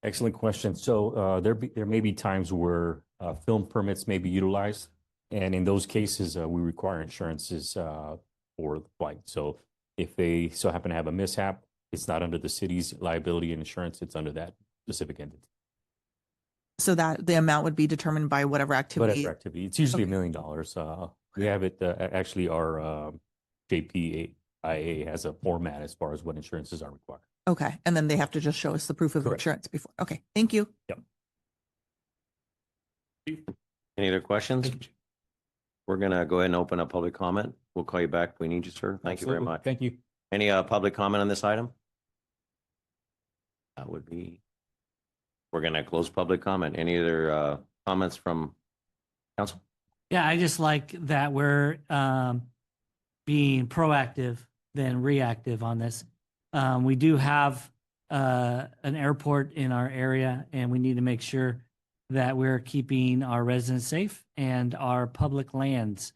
S16: Excellent question. So there may be times where film permits may be utilized, and in those cases, we require insurances for the flight. So if they so happen to have a mishap, it's not under the city's liability and insurance; it's under that specific entity.
S8: So that the amount would be determined by whatever activity.
S16: Whatever activity, it's usually $1
S8: Okay.
S16: million. We have it actually. Our JPIA has a format as far as what insurances are required.
S8: Okay. And then they have to just show us the proof of
S16: Correct.
S8: insurance before. Okay. Thank you.
S1: Any other questions? We're gonna go ahead and open up public comment. We'll call you back if we need you, sir. Thank you very
S5: Absolutely.
S1: much.
S5: Thank you.
S1: Any public comment on this item? That would be, we're gonna close public comment. Any other comments from council?
S7: Yeah, I just like that we're being proactive than reactive on this. We do have an airport in our area, and we need to make sure that we're keeping our residents safe and our public lands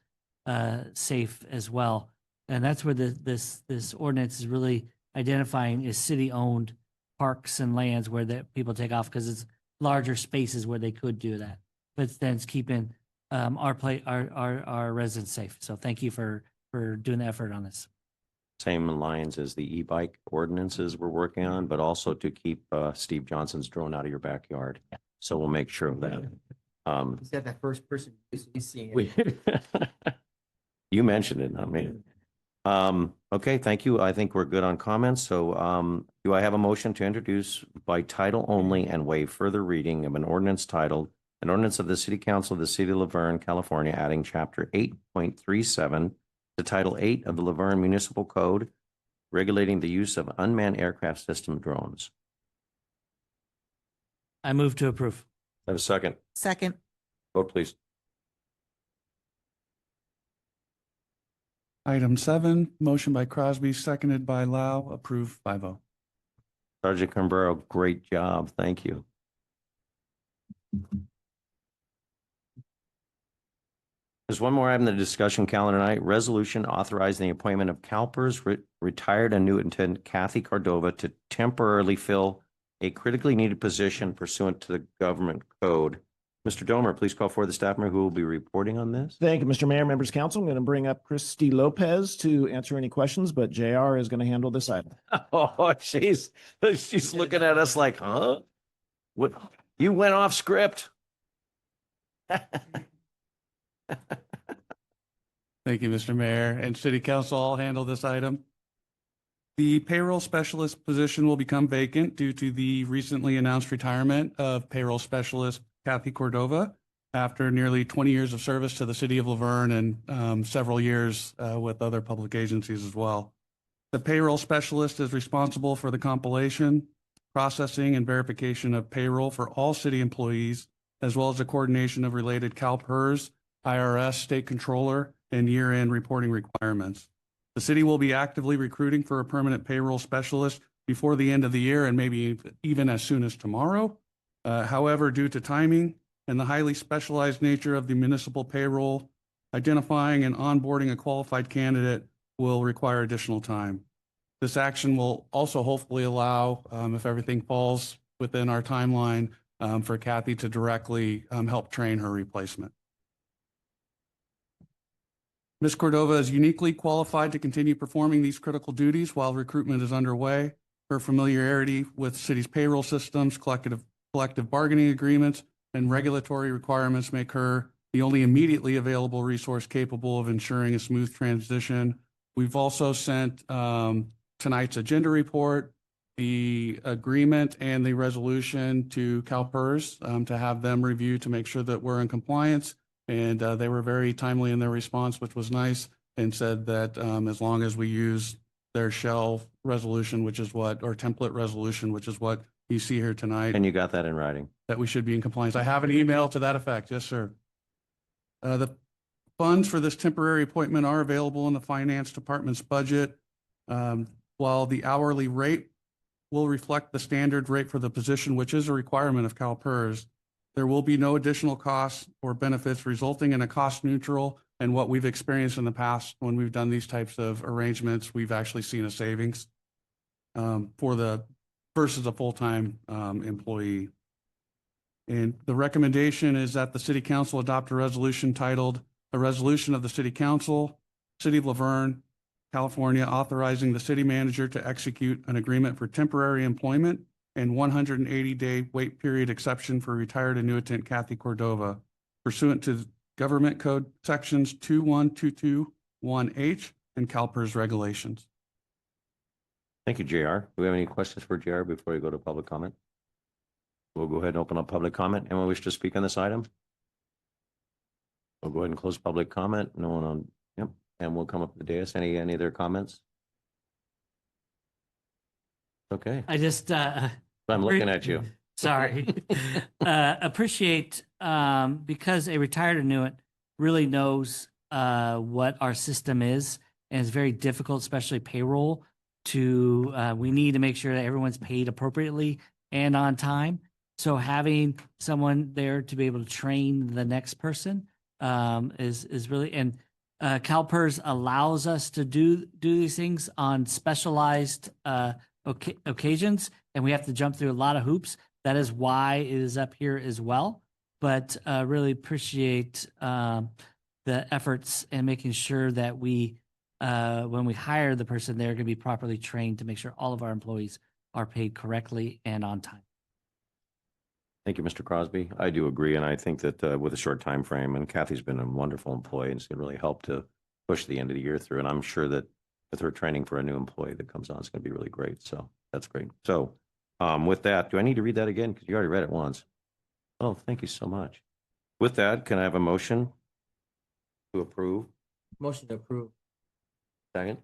S7: safe as well. And that's where this ordinance is really identifying is city-owned parks and lands where the people take off because it's larger spaces where they could do that. But then it's keeping our residents safe. So thank you for doing the effort on this.
S1: Same lines as the e-bike ordinances we're working on, but also to keep Steve Johnson's drone out of your backyard. So we'll make sure of that.
S3: He said that first person he's seeing it.
S1: We- You mentioned it, not me. Okay, thank you. I think we're good on comments. So do I have a motion to introduce by title only and waive further reading of an ordinance titled, an ordinance of the City Council of the City of Laverne, California, adding chapter 8.37 to Title 8 of the Laverne Municipal Code, regulating the use of unmanned aircraft system drones?
S7: I move to approve.
S1: Have a second.
S8: Second.
S1: Vote, please.
S12: Item 7, motion by Crosby, seconded by Lau, approved 5-0.
S1: Sergeant Cambrero, great job. Thank you. There's one more item in the discussion calendar tonight. Resolution authorizing the appointment of CalPERS retired annuitant Kathy Cordova to temporarily fill a critically needed position pursuant to the government code. Mr. Domer, please call forward the staff member who will be reporting on this.
S4: Thank you, Mr. Mayor, members of council. I'm going to bring up Christy Lopez to answer any questions, but JR is going to handle this item.
S1: Oh, she's looking at us like, huh? What? You went off script.
S12: Thank you, Mr. Mayor, and City Council. I'll handle this item. The payroll specialist position will become vacant due to the recently announced retirement of payroll specialist Kathy Cordova after nearly 20 years of service to the city of Laverne and several years with other public agencies as well. The payroll specialist is responsible for the compilation, processing, and verification of payroll for all city employees, as well as the coordination of related CalPERS, IRS, state controller, and year-end reporting requirements. The city will be actively recruiting for a permanent payroll specialist before the end of the year and maybe even as soon as tomorrow. However, due to timing and the highly specialized nature of the municipal payroll, identifying and onboarding a qualified candidate will require additional time. This action will also hopefully allow, if everything falls within our timeline, for Kathy to directly help train her replacement. Ms. Cordova is uniquely qualified to continue performing these critical duties while recruitment is underway. Her familiarity with city's payroll systems, collective bargaining agreements, and regulatory requirements make her the only immediately available resource capable of ensuring a smooth transition. We've also sent tonight's agenda report, the agreement, and the resolution to CalPERS to have them review to make sure that we're in compliance. And they were very timely in their response, which was nice, and said that as long as we use their shell resolution, which is what, or template resolution, which is what you see here tonight,
S1: And you got that in writing?
S12: that we should be in compliance. I have an email to that effect. Yes, sir. The funds for this temporary appointment are available in the finance department's budget. While the hourly rate will reflect the standard rate for the position, which is a requirement of CalPERS, there will be no additional costs or benefits, resulting in a cost neutral. And what we've experienced in the past when we've done these types of arrangements, we've actually seen a savings for the versus a full-time employee. And the recommendation is that the City Council adopt a resolution titled, "A Resolution of the City Council, City of Laverne, California, authorizing the city manager to execute an agreement for temporary employment and 180-day wait period exception for retired annuitant Kathy Cordova pursuant to Government Code Sections 21221H and CalPERS regulations."
S1: Thank you, JR. Do we have any questions for JR before we go to public comment? We'll go ahead and open up public comment. Anyone wish to speak on this item? We'll go ahead and close public comment. No one on, yep. And we'll come up to the dais. Any other comments? Okay,
S7: I just,
S1: I'm looking at you.
S7: sorry. Appreciate, because a retired annuitant really knows what our system is, and it's very difficult, especially payroll, we need to make sure that everyone's paid appropriately and on time. So having someone there to be able to train the next person is really, and CalPERS allows us to do these things on specialized occasions, and we have to jump through a lot of hoops. That is why it is up here as well. But really appreciate the efforts and making sure that we, when we hire the person, they're going to be properly trained to make sure all of our employees are paid correctly and on time.
S1: Thank you, Mr. Crosby. I do agree, and I think that with a short time frame, and Kathy's been a wonderful employee, and it's going to really help to push the end of the year through. And I'm sure that with her training for a new employee that comes on, it's going to be really great. So that's great. So with that, do I need to read that again? Because you already read it once. Oh, thank you so much. With that, can I have a motion to approve?
S3: Motion to approve.
S1: Second?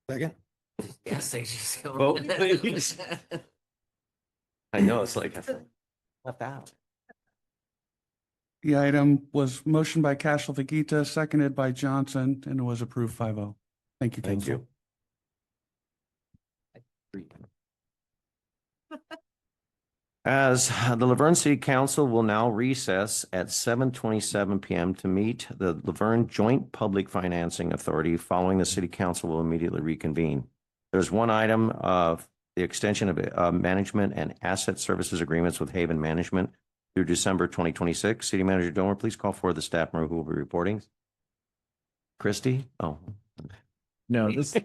S15: Second?
S7: Yes, they just go.
S1: Vote, please. I know, it's like left out.
S12: The item was motioned by Cashel Gita, seconded by Johnson, and it was approved 5-0. Thank you,
S1: Thank
S12: Council.
S1: you. As the Laverne City Council will now recess at 7:27 p.m. to meet the Laverne Joint Public Financing Authority. Following the City Council will immediately reconvene. There's one item of the extension of management and asset services agreements with Haven Management through December 2026. City Manager Domer, please call for the staff member who will be reporting. Christie? Oh.
S4: No, this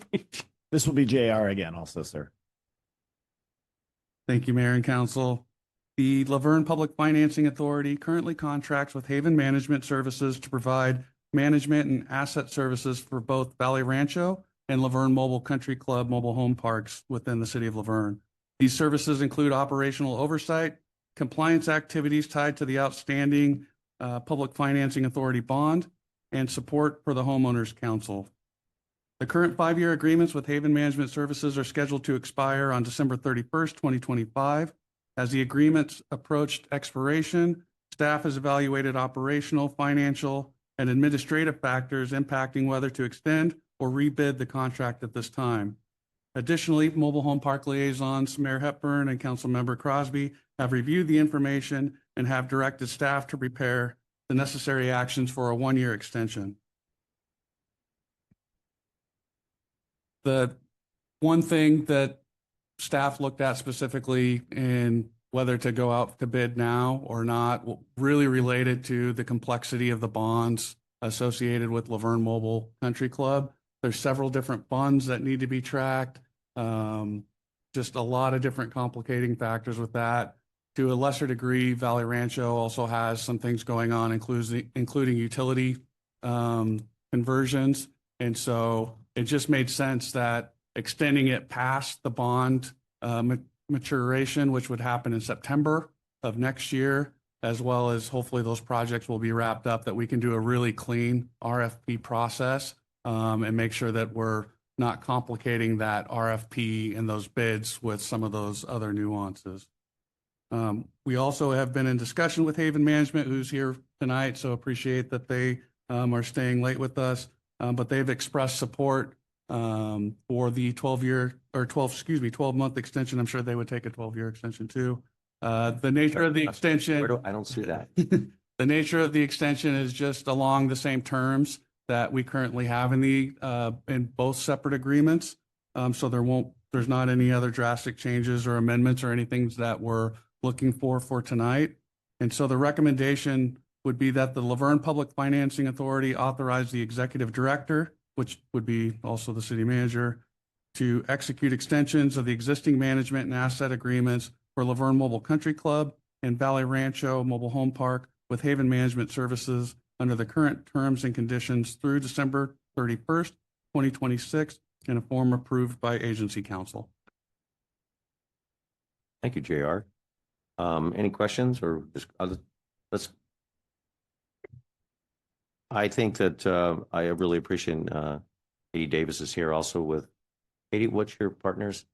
S4: will be JR again also, sir.
S12: Thank you, Mayor and Council. The Laverne Public Financing Authority currently contracts with Haven Management Services to provide management and asset services for both Valley Rancho and Laverne Mobile Country Club mobile home parks within the city of Laverne. These services include operational oversight, compliance activities tied to the outstanding Public Financing Authority bond, and support for the Homeowners Council. The current 5-year agreements with Haven Management Services are scheduled to expire on December 31st, 2025. As the agreements approached expiration, staff has evaluated operational, financial, and administrative factors impacting whether to extend or rebid the contract at this time. Additionally, mobile home park liaisons, Mayor Hepburn and Councilmember Crosby, have reviewed the information and have directed staff to prepare the necessary actions for a 1-year extension. The one thing that staff looked at specifically in whether to go out to bid now or not really related to the complexity of the bonds associated with Laverne Mobile Country Club. There's several different funds that need to be tracked. Just a lot of different complicating factors with that. To a lesser degree, Valley Rancho also has some things going on, including utility conversions. And so it just made sense that extending it past the bond maturation, which would happen in September of next year, as well as hopefully those projects will be wrapped up, that we can do a really clean RFP process and make sure that we're not complicating that RFP and those bids with some of those other nuances. We also have been in discussion with Haven Management, who's here tonight, so appreciate that they are staying late with us. But they've expressed support for the 12-month extension. I'm sure they would take a 12-year extension too. The nature of the extension.
S1: I don't see that.
S12: The nature of the extension is just along the same terms that we currently have in both separate agreements. So there's not any other drastic changes or amendments or anything that we're looking for tonight. And so the recommendation would be that the Laverne Public Financing Authority authorize the executive director, which would be also the city manager, to execute extensions of the existing management and asset agreements for Laverne Mobile Country Club and Valley Rancho Mobile Home Park with Haven Management Services under the current terms and conditions through December 31st, 2026, in a form approved by agency council.
S1: Thank you, JR. Any questions or just let's. I think that I really appreciate Katie Davis is here also with Katie. What's your partners?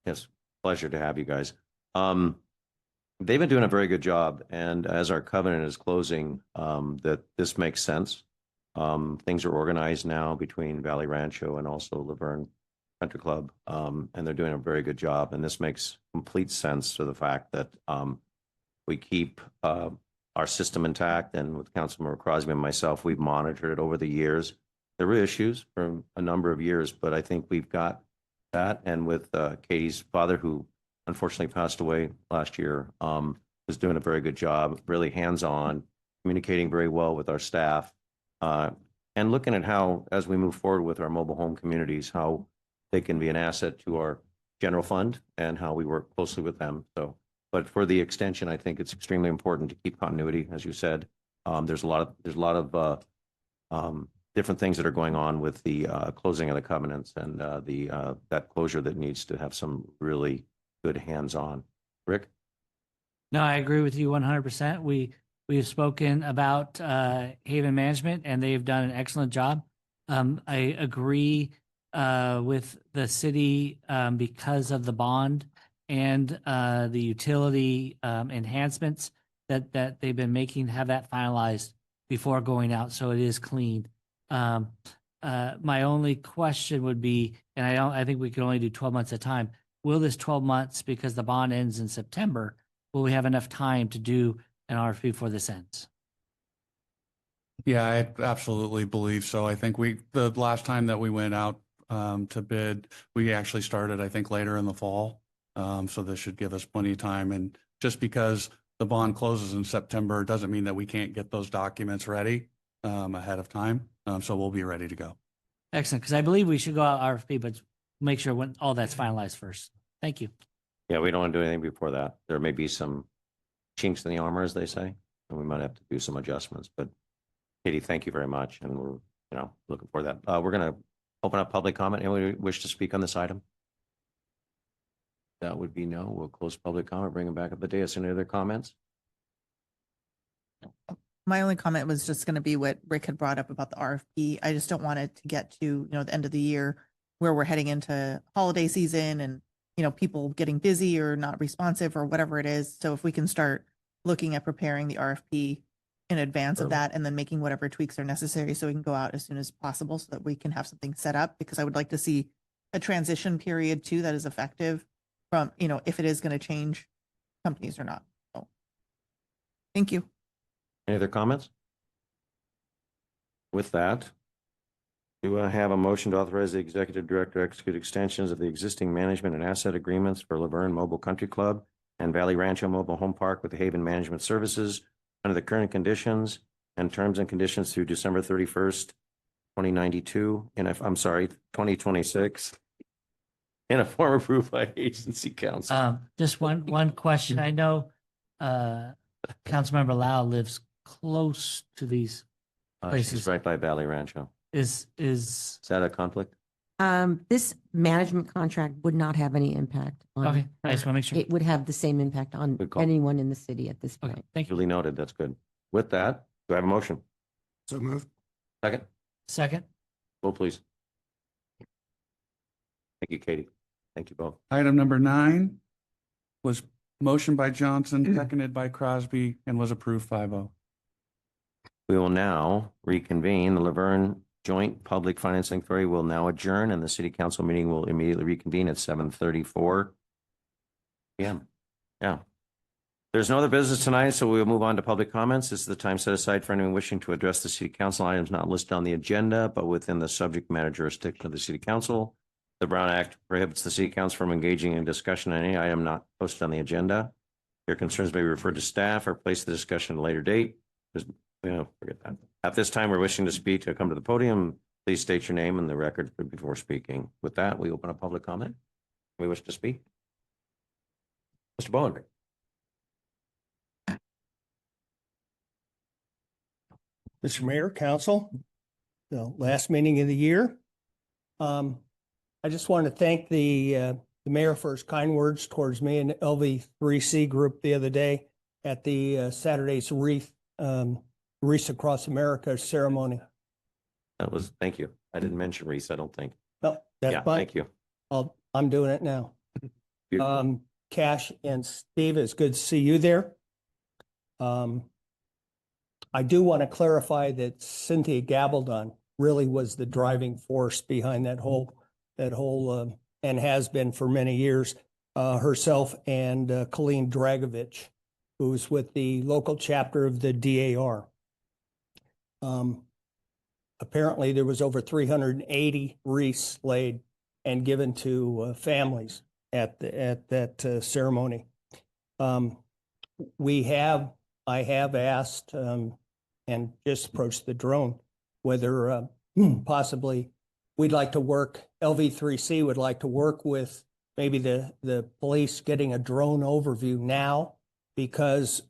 S1: Yes, pleasure to have you guys. They've been doing a very good job, and as our covenant is closing, that this makes sense. Things are organized now between Valley Rancho and also Laverne Country Club, and they're doing a very good job. And this makes complete sense to the fact that we keep our system intact. And with Councilmember Crosby and myself, we've monitored it over the years. There were issues for a number of years, but I think we've got that. And with Katie's father, who unfortunately passed away last year, was doing a very good job, really hands-on, communicating very well with our staff, and looking at how, as we move forward with our mobile home communities, how they can be an asset to our general fund and how we work closely with them. So, but for the extension, I think it's extremely important to keep continuity, as you said. There's a lot of different things that are going on with the closing of the covenants and that closure that needs to have some really good hands-on. Rick?
S7: No, I agree with you 100%. We've spoken about Haven Management, and they've done an excellent job. I agree with the city because of the bond and the utility enhancements that they've been making, have that finalized before going out, so it is clean. My only question would be, and I think we can only do 12 months at a time. Will this 12 months, because the bond ends in September, will we have enough time to do an RFP before this ends?
S12: Yeah, I absolutely believe so. I think the last time that we went out to bid, we actually started, I think, later in the fall. So this should give us plenty of time. And just because the bond closes in September doesn't mean that we can't get those documents ready ahead of time. So we'll be ready to go.
S7: Excellent, because I believe we should go out RFP, but make sure when all that's finalized first. Thank you.
S1: Yeah, we don't want to do anything before that. There may be some chinks in the armor, as they say, and we might have to do some adjustments. But Katie, thank you very much, and we're looking for that. We're going to open up public comment. Anyone wish to speak on this item? That would be no. We'll close public comment, bring them back up the dais. Any other comments?
S8: My only comment was just going to be what Rick had brought up about the RFP. I just don't want it to get to, the end of the year where we're heading into holiday season and, people getting busy or not responsive or whatever it is. So if we can start looking at preparing the RFP in advance of that and then making whatever tweaks are necessary so we can go out as soon as possible so that we can have something set up, because I would like to see a transition period too that is effective from, if it is going to change companies or not. So thank you.
S1: Any other comments? With that, do I have a motion to authorize the executive director to execute extensions of the existing management and asset agreements for Laverne Mobile Country Club and Valley Rancho Mobile Home Park with the Haven Management Services under the current conditions and terms and conditions through December 31st, 2092, and 2026, in a form approved by agency council.
S7: Just one question. I know Councilmember Lau lives close to these places.
S1: She's right by Valley Rancho.
S7: Is
S1: that a conflict?
S11: This management contract would not have any impact on.
S7: Okay, I just want to make sure.
S11: It would have the same impact on
S1: Good call.
S11: anyone in the city at this
S7: Okay,
S11: point.
S7: thank you.
S1: Duly noted. That's good. With that, do I have a motion?
S15: So moved.
S1: Second?
S7: Second?
S1: Vote please. Thank you, Katie. Thank you both.
S12: Item number 9 was motion by Johnson, seconded by Crosby, and was approved 5-0.
S1: We will now reconvene. The Laverne Joint Public Financing Authority will now adjourn, and the city council meeting will immediately reconvene at 7:34 p.m. Yeah. There's no other business tonight, so we'll move on to public comments. This is the time set aside for anyone wishing to address the city council items not listed on the agenda, but within the subject matter jurisdiction of the city council. The Brown Act prohibits the city council from engaging in discussion on any item not posted on the agenda. Your concerns may be referred to staff or place the discussion at a later date. Forget that. At this time, we're wishing to speak to come to the podium. Please state your name and the record before speaking. With that, we open up public comment. We wish to speak. Mr. Bowen.
S13: Mr. Mayor, Council, the last meeting of the year. I just want to thank the mayor for his kind words towards me and LV3C group the other day at the Saturday's Wreath Across America ceremony.
S1: Thank you. I didn't mention Reese, I don't think.
S13: No, that's
S1: Yeah,
S13: fine.
S1: thank you.
S13: I'm doing it now.
S1: Beautiful.
S13: Cash and Steve, it's good to see you there. I do want to clarify that Cynthia Gabaldon really was the driving force behind that whole and has been for many years, herself and Colleen Dragovich, who's with the local chapter of the DAR. Apparently there was over 380 wreaths laid and given to families at that ceremony. I have asked and just approached the drone whether possibly we'd like to work, LV3C would like to work with maybe the police getting a drone overview now, because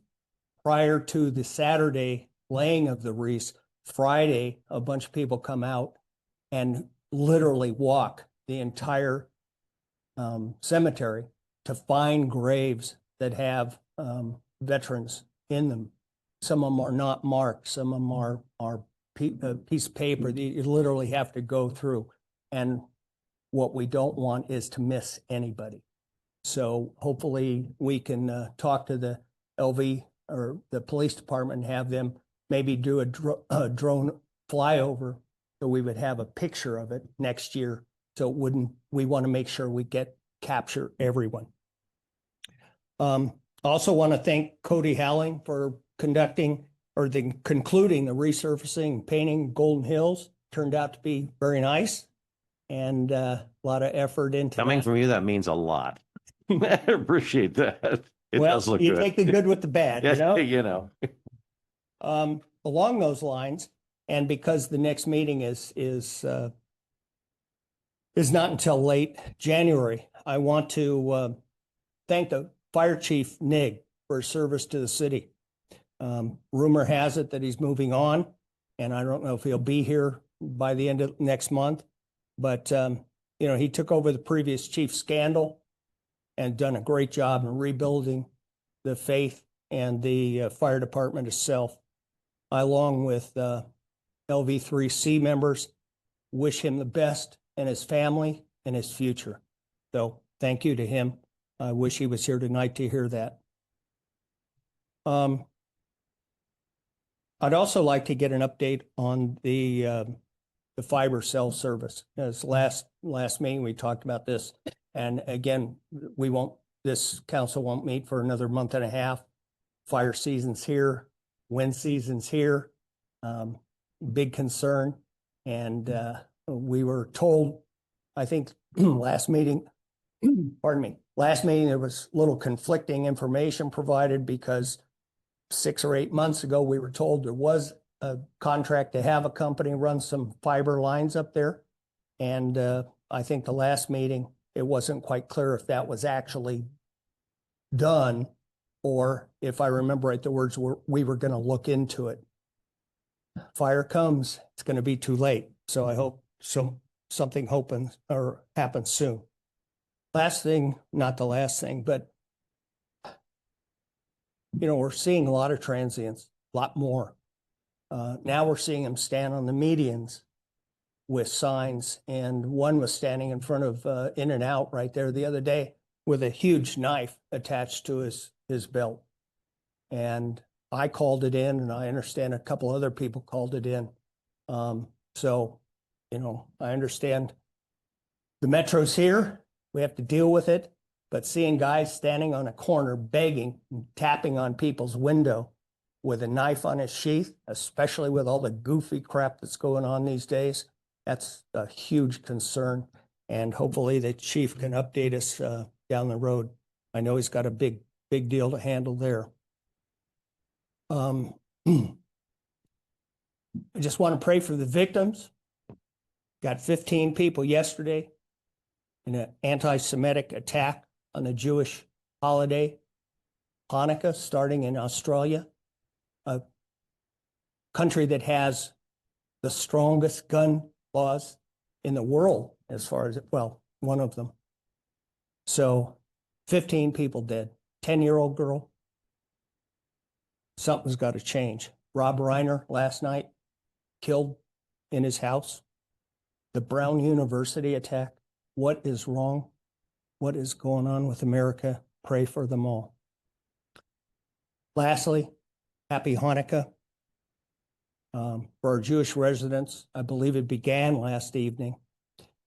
S13: prior to the Saturday laying of the wreaths, Friday, a bunch of people come out and literally walk the entire cemetery to find graves that have veterans in them. Some of them are not marked. Some of them are a piece of paper that you literally have to go through. And what we don't want is to miss anybody. So hopefully we can talk to the LV or the police department and have them maybe do a drone flyover so we would have a picture of it next year. So it wouldn't, we want to make sure we capture everyone. Also want to thank Cody Howling for concluding the resurfacing and painting Golden Hills. Turned out to be very nice and a lot of effort into
S1: Coming
S13: that.
S1: from you, that means a lot. I appreciate that. It
S13: Well,
S1: does look
S13: you
S1: good.
S13: take the good with the bad, you know?
S1: You know.
S13: Along those lines, and because the next meeting is not until late January, I want to thank the Fire Chief Nig for his service to the city. Rumor has it that he's moving on, and I don't know if he'll be here by the end of next month. But he took over the previous chief Scandal and done a great job in rebuilding the faith and the fire department itself. I, along with LV3C members, wish him the best and his family and his future. So thank you to him. I wish he was here tonight to hear that. I'd also like to get an update on the fiber cell service. As last meeting, we talked about this. And again, this council won't meet for another month and a half. Fire season's here, wind season's here. Big concern. And we were told, I think last meeting, there was little conflicting information provided because 6 or 8 months ago, we were told there was a contract to have a company run some fiber lines up there. And I think the last meeting, it wasn't quite clear if that was actually done, or if I remember right, the words were, we were going to look into it. Fire comes, it's going to be too late. So I hope something happens soon. Last thing, not the last thing, but we're seeing a lot of transients, a lot more. Now we're seeing them stand on the medians with signs, and one was standing in front of In-N-Out right there the other day with a huge knife attached to his belt. And I called it in, and I understand a couple other people called it in. So, you know, I understand the metro's here. We have to deal with it. But seeing guys standing on a corner begging, tapping on people's window with a knife on his sheath, especially with all the goofy crap that's going on these days, that's a huge concern. And hopefully the chief can update us down the road. I know he's got a big deal to handle there. I just want to pray for the victims. Got 15 people yesterday in an anti-Semitic attack on the Jewish holiday, Hanukkah, starting in Australia, a country that has the strongest gun laws in the world, as far as, well, one of them. So 15 people dead, 10-year-old girl. Something's got to change. Rob Reiner last night, killed in his house. The Brown University attack. What is wrong? What is going on with America? Pray for them all. Lastly, happy Hanukkah. For our Jewish residents, I believe it began last evening.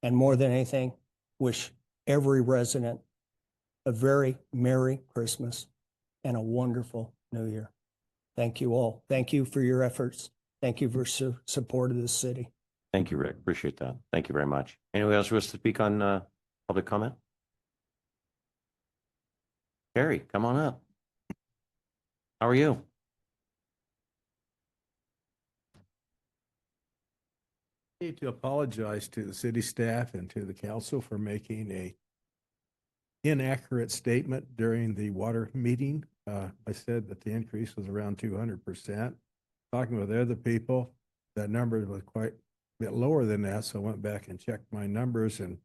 S13: And more than anything, wish every resident a very Merry Christmas and a wonderful New Year. Thank you all. Thank you for your efforts. Thank you for support of the city.
S1: Thank you, Rick. Appreciate that. Thank you very much. Anyone else wish to speak on public comment? Terry, come on up. How are you?
S17: Need to apologize to the city staff and to the council for making a inaccurate statement during the water meeting. I said that the increase was around 200%. Talking with other people, that number was quite a bit lower than that. So I went back and checked my numbers, and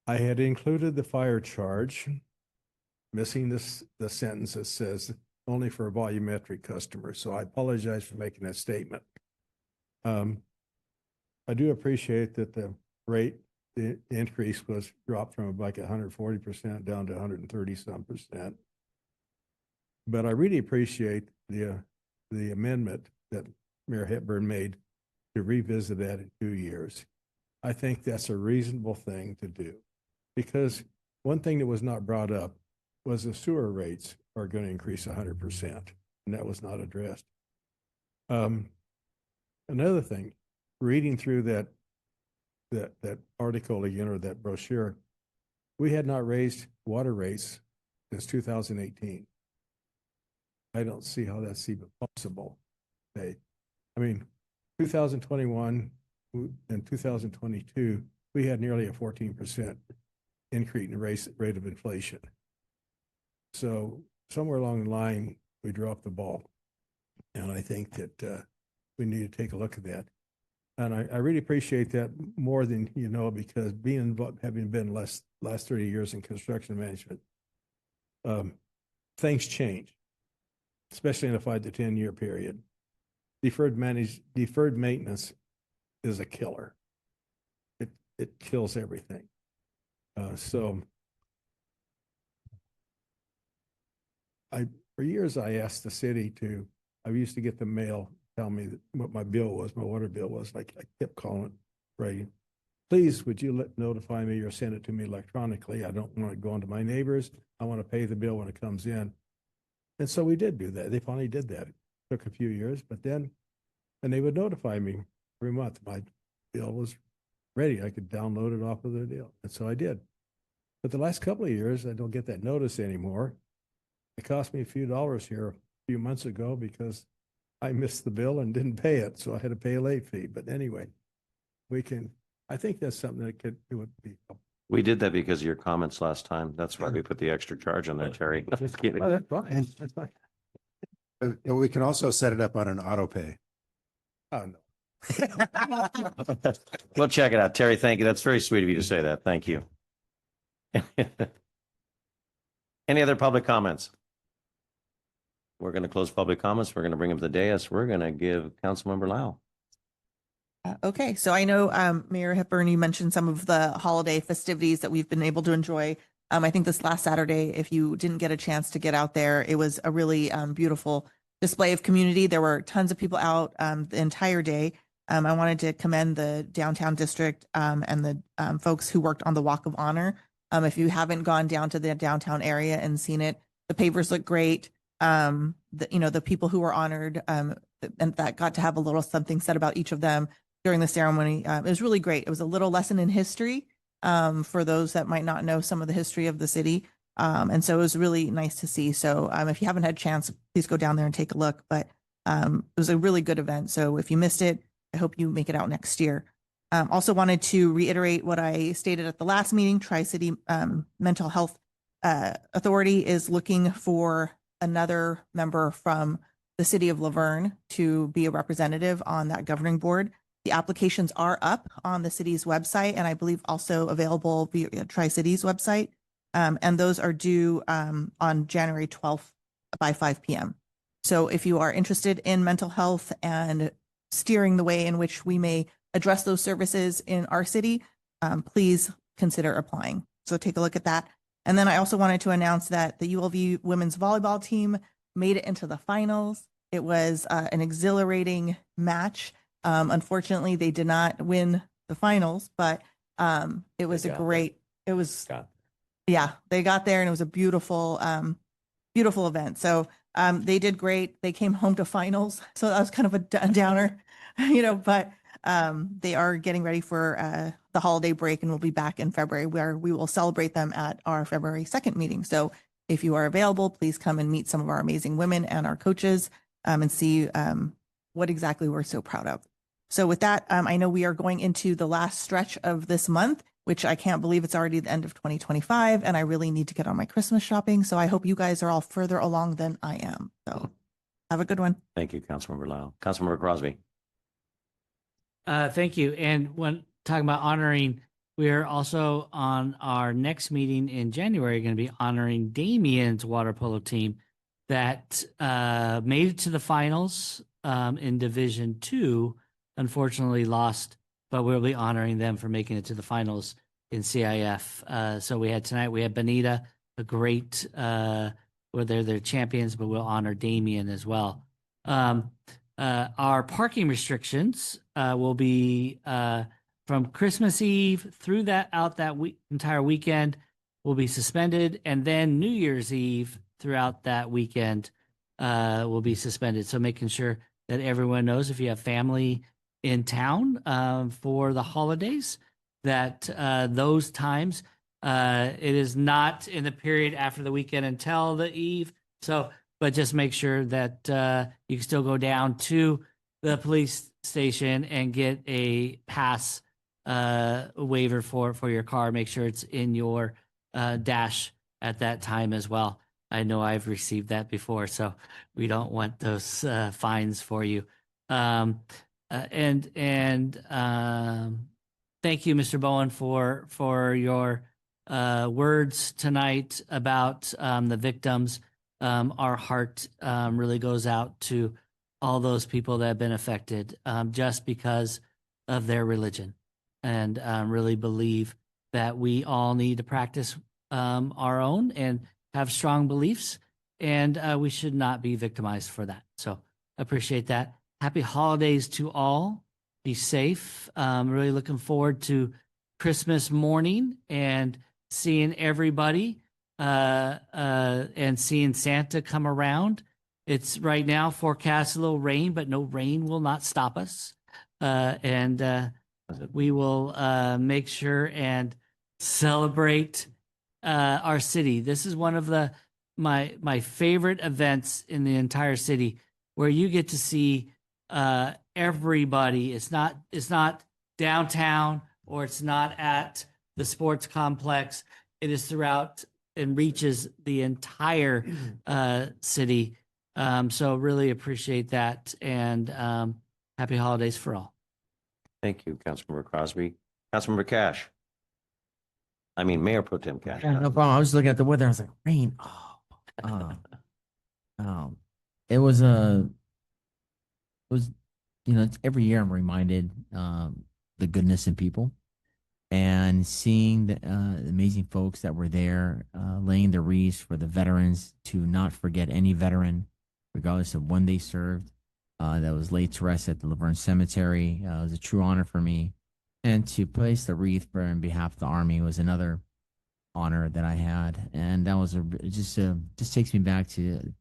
S17: I had included the fire charge, missing the sentence that says only for volumetric customers. So I apologize for making that statement. I do appreciate that the rate, the increase was dropped from like 140% down to 130-some%. But I really appreciate the amendment that Mayor Hepburn made to revisit that in 2 years. I think that's a reasonable thing to do, because one thing that was not brought up was the sewer rates are going to increase 100%, and that was not addressed. Another thing, reading through that article again, or that brochure, we had not raised water rates since 2018. I don't see how that's even possible. Okay. I mean, 2021 and 2022, we had nearly a 14% increase in rate of inflation. So somewhere along the line, we dropped the ball. And I think that we need to take a look at that. And I really appreciate that more than you know, because having been last 30 years in construction management, things change, especially in a 5 to 10 year period. Deferred maintenance is a killer. It kills everything. So for years I asked the city to, I used to get the mail tell me what my bill was, my water bill was. Like I kept calling it, right? Please, would you notify me or send it to me electronically? I don't want to go on to my neighbors. I want to pay the bill when it comes in. And so we did do that. They finally did that. It took a few years, but then, and they would notify me every month. My bill was ready. I could download it off of the deal. And so I did. But the last couple of years, I don't get that notice anymore. It cost me a few dollars here a few months ago because I missed the bill and didn't pay it. So I had to pay a late fee. But anyway, I think that's something that it would be helpful.
S1: We did that because of your comments last time. That's why we put the extra charge on there, Terry. Just kidding.
S17: Well, that's fine. That's fine.
S15: We can also set it up on an auto pay.
S17: Oh, no.
S1: We'll check it out. Terry, thank you. That's very sweet of you to say that. Thank you. Any other public comments? We're going to close public comments. We're going to bring up the dais. We're going to give Councilmember Lau.
S8: Okay, so I know Mayor Hepburn, you mentioned some of the holiday festivities that we've been able to enjoy. I think this last Saturday, if you didn't get a chance to get out there, it was a really beautiful display of community. There were tons of people out the entire day. I wanted to commend the downtown district and the folks who worked on the Walk of Honor. If you haven't gone down to the downtown area and seen it, the pavers look great. The people who were honored and that got to have a little something said about each of them during the ceremony. It was really great. It was a little lesson in history for those that might not know some of the history of the city. And so it was really nice to see. So if you haven't had a chance, please go down there and take a look. But it was a really good event. So if you missed it, I hope you make it out next year. Also wanted to reiterate what I stated at the last meeting. Tri-City Mental Health Authority is looking for another member from the city of Laverne to be a representative on that governing board. The applications are up on the city's website and I believe also available via Tri-City's website. And those are due on January 12th by 5 p.m. So if you are interested in mental health and steering the way in which we may address those services in our city, please consider applying. So take a look at that. And then I also wanted to announce that the ULV women's volleyball team made it into the finals. It was an exhilarating match. Unfortunately, they did not win the finals, but it was a great, it was, yeah, they got there and it was a beautiful, beautiful event. So they did great. They came home to finals. So that was kind of a downer, but they are getting ready for the holiday break and we'll be back in February where we will celebrate them at our February 2nd meeting. So if you are available, please come and meet some of our amazing women and our coaches and see what exactly we're so proud of. So with that, I know we are going into the last stretch of this month, which I can't believe it's already the end of 2025 and I really need to get on my Christmas shopping. So I hope you guys are all further along than I am. So have a good one.
S1: Thank you, Councilmember Lau. Councilmember Crosby.
S7: Thank you. And when talking about honoring, we are also on our next meeting in January going to be honoring Damien's water polo team that made it to the finals in Division 2. Unfortunately lost, but we'll be honoring them for making it to the finals in CIF. So we had Benita, a great, where they're champions, but we'll honor Damien as well. Our parking restrictions will be from Christmas Eve through that entire weekend will be suspended, and then New Year's Eve throughout that weekend will be suspended. So making sure that everyone knows if you have family in town for the holidays, that those times it is not in the period after the weekend until the eve. So, but just make sure that you can still go down to the police station and get a pass waiver for your car. Make sure it's in your dash at that time as well. I know I've received that before, so we don't want those fines for you. Thank you, Mr. Bowen, for your words tonight about the victims. Our heart really goes out to all those people that have been affected just because of their religion, and really believe that we all need to practice our own and have strong beliefs, and we should not be victimized for that. So appreciate that. Happy holidays to all. Be safe. Really looking forward to Christmas morning and seeing everybody and seeing Santa come around. It's right now forecast a little rain, but no rain will not stop us. We will make sure and celebrate our city. This is one of my favorite events in the entire city, where you get to see everybody. It's not downtown, or it's not at the sports complex. It is throughout and reaches the entire city. So really appreciate that, and happy holidays for all.
S1: Thank you, Councilmember Crosby. Councilmember Cash. I mean, Mayor Pro Tem Cash.
S3: Yeah, no problem. I was looking at the weather. I was like, rain. It was every year I'm reminded the goodness in people and seeing the amazing folks that were there laying the wreaths for the veterans, to not forget any veteran, regardless of when they served, that was laid to rest at the Laverne Cemetery. It was a true honor for me. And to place the wreath for in behalf of the Army was another honor that I had. And that was it just takes me back to,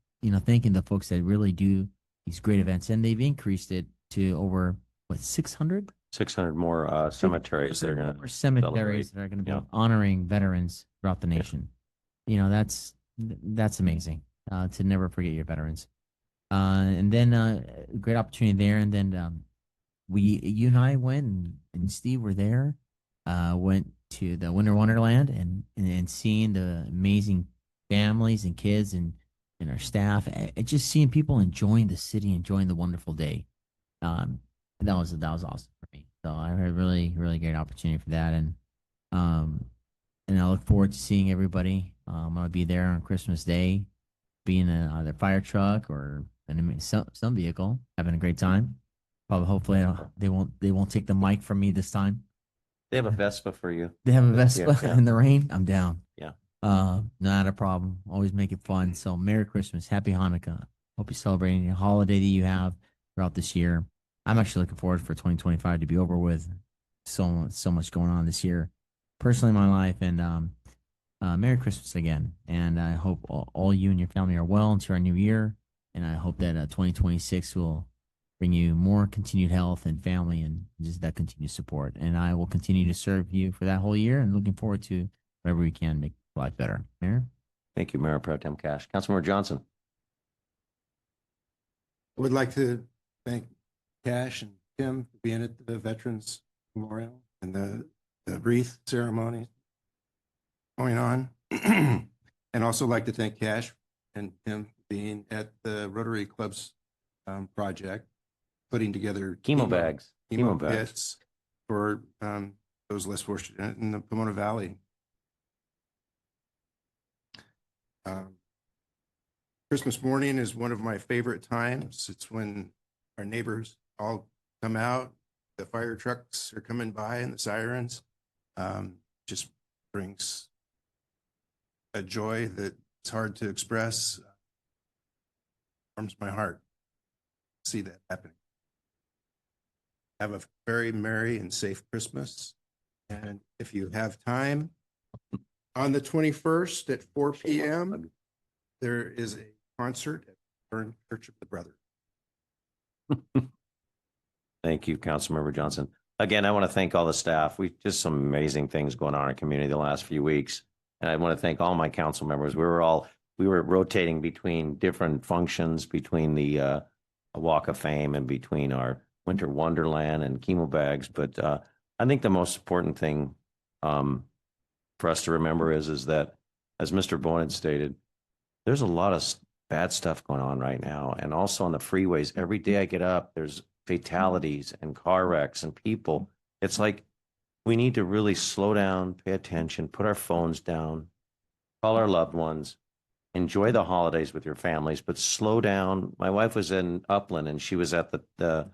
S3: thanking the folks that really do these great events. And they've increased it to over, what, 600?
S1: 600 more cemeteries that are going
S3: Or
S1: to
S3: cemeteries that are going to be
S1: Yeah.
S3: honoring veterans throughout the nation. That's amazing to never forget your veterans. And then great opportunity there. And then you and I went, and Steve were there. Went to the Winter Wonderland and seeing the amazing families and kids and our staff, and just seeing people enjoying the city, enjoying the wonderful day. That was awesome for me. So I had a really, really great opportunity for that. Um, and I look forward to seeing everybody. I'll be there on Christmas Day, being in either fire truck or some vehicle, having a great time. Probably, hopefully, they won't take the mic from me this time.
S1: They have a Vespa for you.
S3: They have a Vespa
S1: Yeah.
S3: in the rain. I'm down.
S1: Yeah.
S3: Not a problem. Always make it fun. So Merry Christmas, Happy Hanukkah. Hope you're celebrating your holiday that you have throughout this year. I'm actually looking forward for 2025 to be over with. So much going on this year, personally in my life, and Merry Christmas again. And I hope all you and your family are well into our new year. And I hope that 2026 will bring you more continued health and family and just that continued support. And I will continue to serve you for that whole year, and looking forward to whatever we can make life better. Mayor?
S1: Thank you, Mayor Pro Tem Cash. Councilmember Johnson.
S15: I would like to thank Cash and Tim for being at the Veterans Memorial and the wreath ceremony going on. And also like to thank Cash and Tim for being at the Rotary Club's project, putting together
S1: Chemo bags.
S15: chemo kits for those less fortunate in the Pomona Valley. Christmas morning is one of my favorite times. It's when our neighbors all come out, the fire trucks are coming by and the sirens. Just brings a joy that's hard to express. Warms my heart to see that happening. Have a very merry and safe Christmas. And if you have time, on the 21st at 4 p.m., there is a concert at Verne Church of the Brothers.
S1: Thank you, Councilmember Johnson. Again, I want to thank all the staff. We just some amazing things going on in our community the last few weeks. And I want to thank all my council members. We were rotating between different functions, between the Walk of Fame and between our Winter Wonderland and chemo bags. But I think the most important thing for us to remember is that, as Mr. Bowen had stated, there's a lot of bad stuff going on right now. And also on the freeways, every day I get up, there's fatalities and car wrecks and people. It's like we need to really slow down, pay attention, put our phones down, call our loved ones, enjoy the holidays with your families, but slow down. My wife was in Upland and she was at the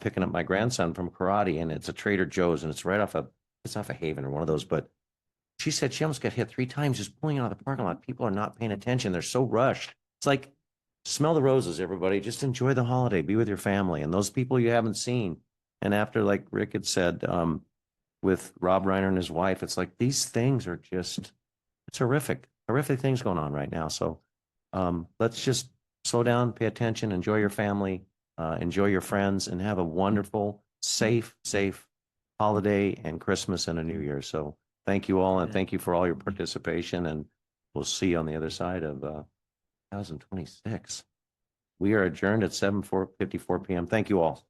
S1: picking up my grandson from karate, and it's a Trader Joe's and it's off a Haven or one of those, but she said she almost got hit 3 times just pulling out of the parking lot. People are not paying attention. They're so rushed. It's like, smell the roses, everybody. Just enjoy the holiday. Be with your family and those people you haven't seen. And after, like Rick had said, with Rob Reiner and his wife, it's like these things are just, it's horrific things going on right now. So let's just slow down, pay attention, enjoy your family, enjoy your friends, and have a wonderful, safe holiday and Christmas and a New Year. So thank you all, and thank you for all your participation, and we'll see you on the other side of 2026. We are adjourned at 7:54 p.m. Thank you all.